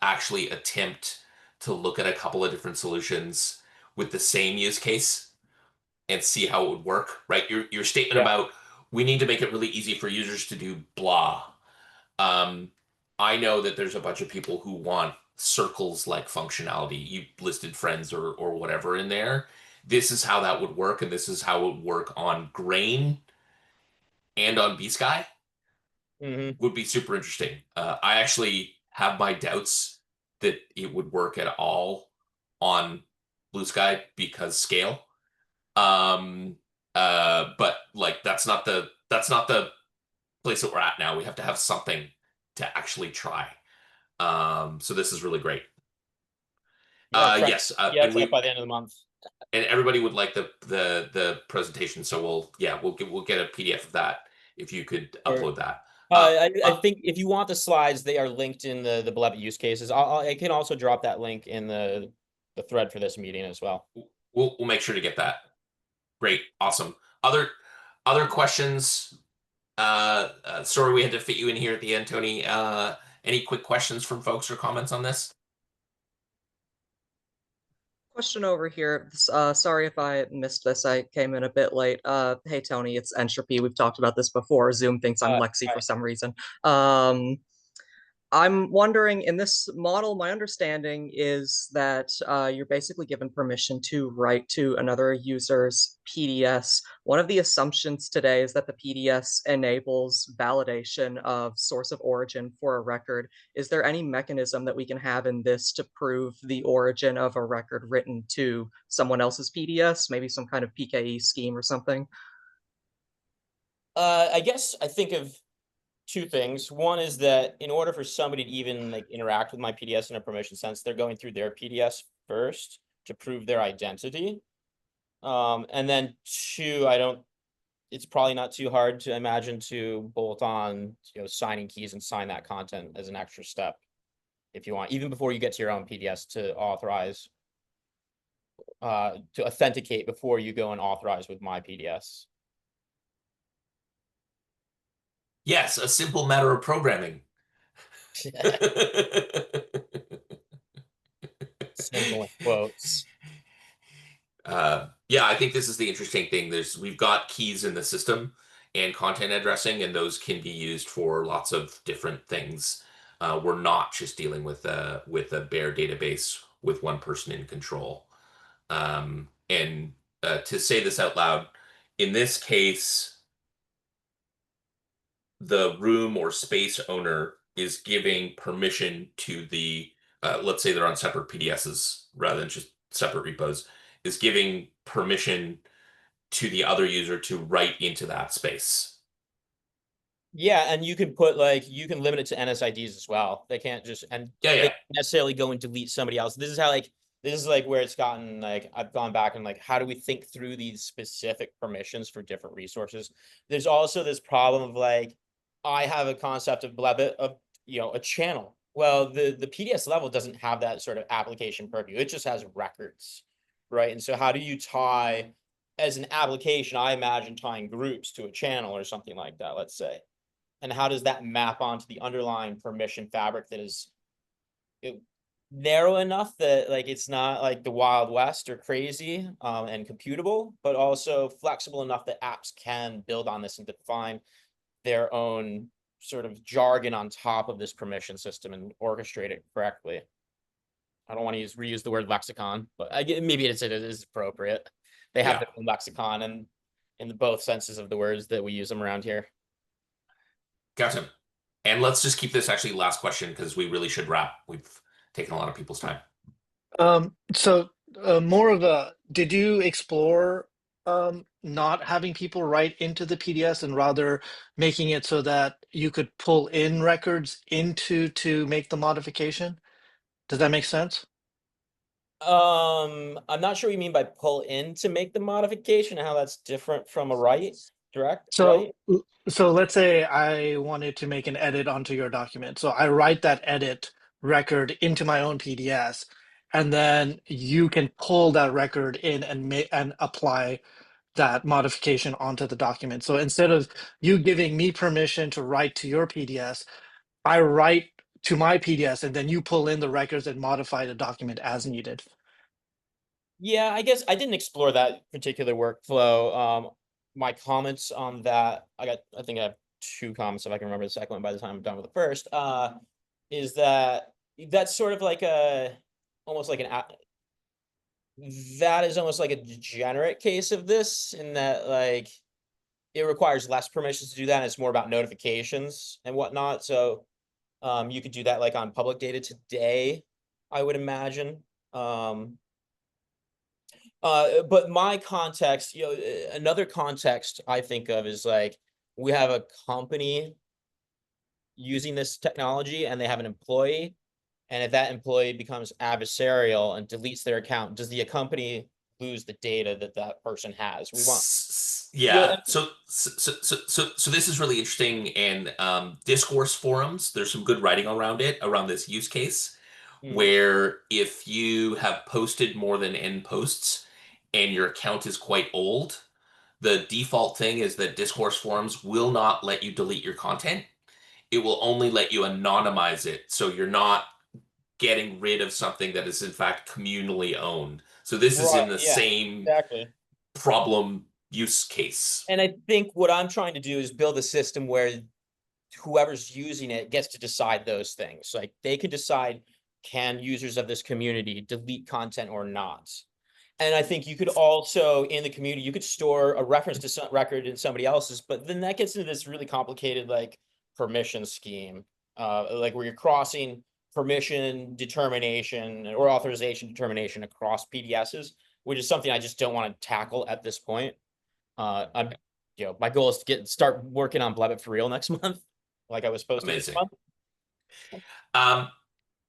actually attempt to look at a couple of different solutions with the same use case and see how it would work. Right? Your statement about we need to make it really easy for users to do blah. I know that there's a bunch of people who want circles like functionality. You listed friends or whatever in there. This is how that would work, and this is how it would work on Grain and on B-Sky. Would be super interesting. I actually have my doubts that it would work at all on Blue Sky because scale. But like that's not the place that we're at now. We have to have something to actually try. So this is really great. Yes. Yeah, it's by the end of the month. And everybody would like the presentation, so we'll get a PDF of that if you could upload that. I think if you want the slides, they are linked in the beloved use cases. I can also drop that link in the thread for this meeting as well. We'll make sure to get that. Great, awesome. Other questions? Sorry we had to fit you in here at the end, Tony. Any quick questions from folks or comments on this? Question over here. Sorry if I missed this. I came in a bit late. Hey Tony, it's Entropy. We've talked about this before. Zoom thinks I'm Lexi for some reason. I'm wondering, in this model, my understanding is that you're basically given permission to write to another user's PDS. One of the assumptions today is that the PDS enables validation of source of origin for a record. Is there any mechanism that we can have in this to prove the origin of a record written to someone else's PDS? Maybe some kind of PKE scheme or something? I guess I think of two things. One is that in order for somebody to even like interact with my PDS in a permission sense, they're going through their PDS first to prove their identity. And then two, it's probably not too hard to imagine to bolt on, signing keys and sign that content as an extra step if you want, even before you get to your own PDS to authorize, to authenticate before you go and authorize with my PDS. Yes, a simple matter of programming. Simple quotes. Yeah, I think this is the interesting thing. We've got keys in the system and content addressing, and those can be used for lots of different things. We're not just dealing with a bare database with one person in control. And to say this out loud, in this case, the room or space owner is giving permission to the, let's say they're on separate PDSs rather than just separate repos, is giving permission to the other user to write into that space. Yeah, and you can you can limit it to NSIDs as well. They can't just, they can't necessarily go and delete somebody else. This is where it's gotten, I've gone back and how do we think through these specific permissions for different resources? There's also this problem of I have a concept of a channel. Well, the PDS level doesn't have that sort of application purview. It just has records, right? And so how do you tie as an application, I imagine tying groups to a channel or something like that, let's say. And how does that map onto the underlying permission fabric that is narrow enough that like it's not like the Wild West or crazy and computable, but also flexible enough that apps can build on this and define their own sort of jargon on top of this permission system and orchestrate it correctly. I don't want to reuse the word lexicon, but maybe it is appropriate. They have their own lexicon and in both senses of the words that we use them around here. Gotcha. And let's just keep this actually last question because we really should wrap. We've taken a lot of people's time. So more of a, did you explore not having people write into the PDS and rather making it so that you could pull in records into to make the modification? Does that make sense? I'm not sure what you mean by pull in to make the modification and how that's different from a write, direct So write. so let's say I wanted to make an edit onto your document. So I write that edit record into my own PDS, and then you can pull that record in and make and apply that modification onto the document. So instead of you giving me permission to write to your PDS, I write to my PDS and then you pull in the records and modify the document as needed. Yeah, I guess I didn't explore that particular workflow. My comments on that, I think I have 2 comments if I can remember the second one by the time I'm done with the first. Is that that's sort of like almost like that is almost like a degenerate case of this in that like it requires less permissions to do that. And it's more about notifications and whatnot. So you could do that like on public data today, I would imagine. But my context, another context I think of is like we have a company using this technology and they have an employee, and if that employee becomes adversarial and deletes their account, does the company lose the data that that person has? We want, Yeah. So this is really interesting. And discourse forums, there's some good writing around it, around this use case, where if you have posted more than N posts and your account is quite old, the default thing is that discourse forums will not let you delete your content. It will only let you anonymize it. So you're not getting rid of something that is in fact communally owned. So this is in the same problem use case. And I think what I'm trying to do is build a system where whoever's using it gets to decide those things. Like they can decide, can users of this community delete content or not? And I think you could also, in the community, you could store a reference to some record in somebody else's, but then that gets into this really complicated like permission scheme, like where you're crossing permission determination or authorization determination across PDSs, which is something I just don't want to tackle at this point. My goal is to start working on Bleb It for real next month, like I was supposed to this month. I'm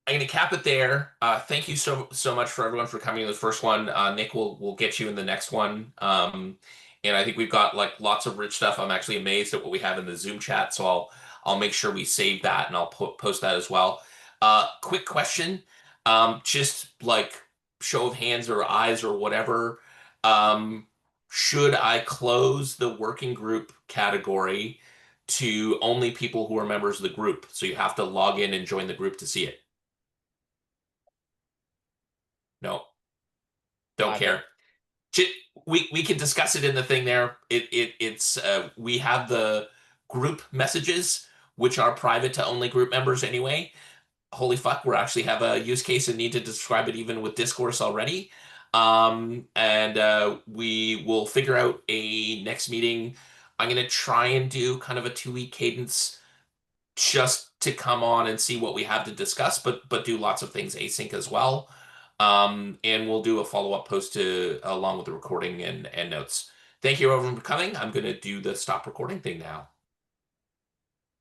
going to cap it there. Thank you so much for everyone for coming to the first one. Nick, we'll get you in the next one. And I think we've got like lots of rich stuff. I'm actually amazed at what we have in the Zoom chat, so I'll make sure we save that and I'll post that as well. Quick question, just like show of hands or eyes or whatever. Should I close the working group category to only people who are members of the group? So you have to log in and join the group to see it. No, don't care. We can discuss it in the thing there. It's we have the group messages, which are private to only group members anyway. Holy fuck, we actually have a use case and need to describe it even with discourse already. And we will figure out a next meeting. I'm gonna try and do kind of a 2-week cadence just to come on and see what we have to discuss, but do lots of things async as well. And we'll do a follow-up post along with the recording and notes. Thank you everyone for coming. I'm going to do the stop recording thing now.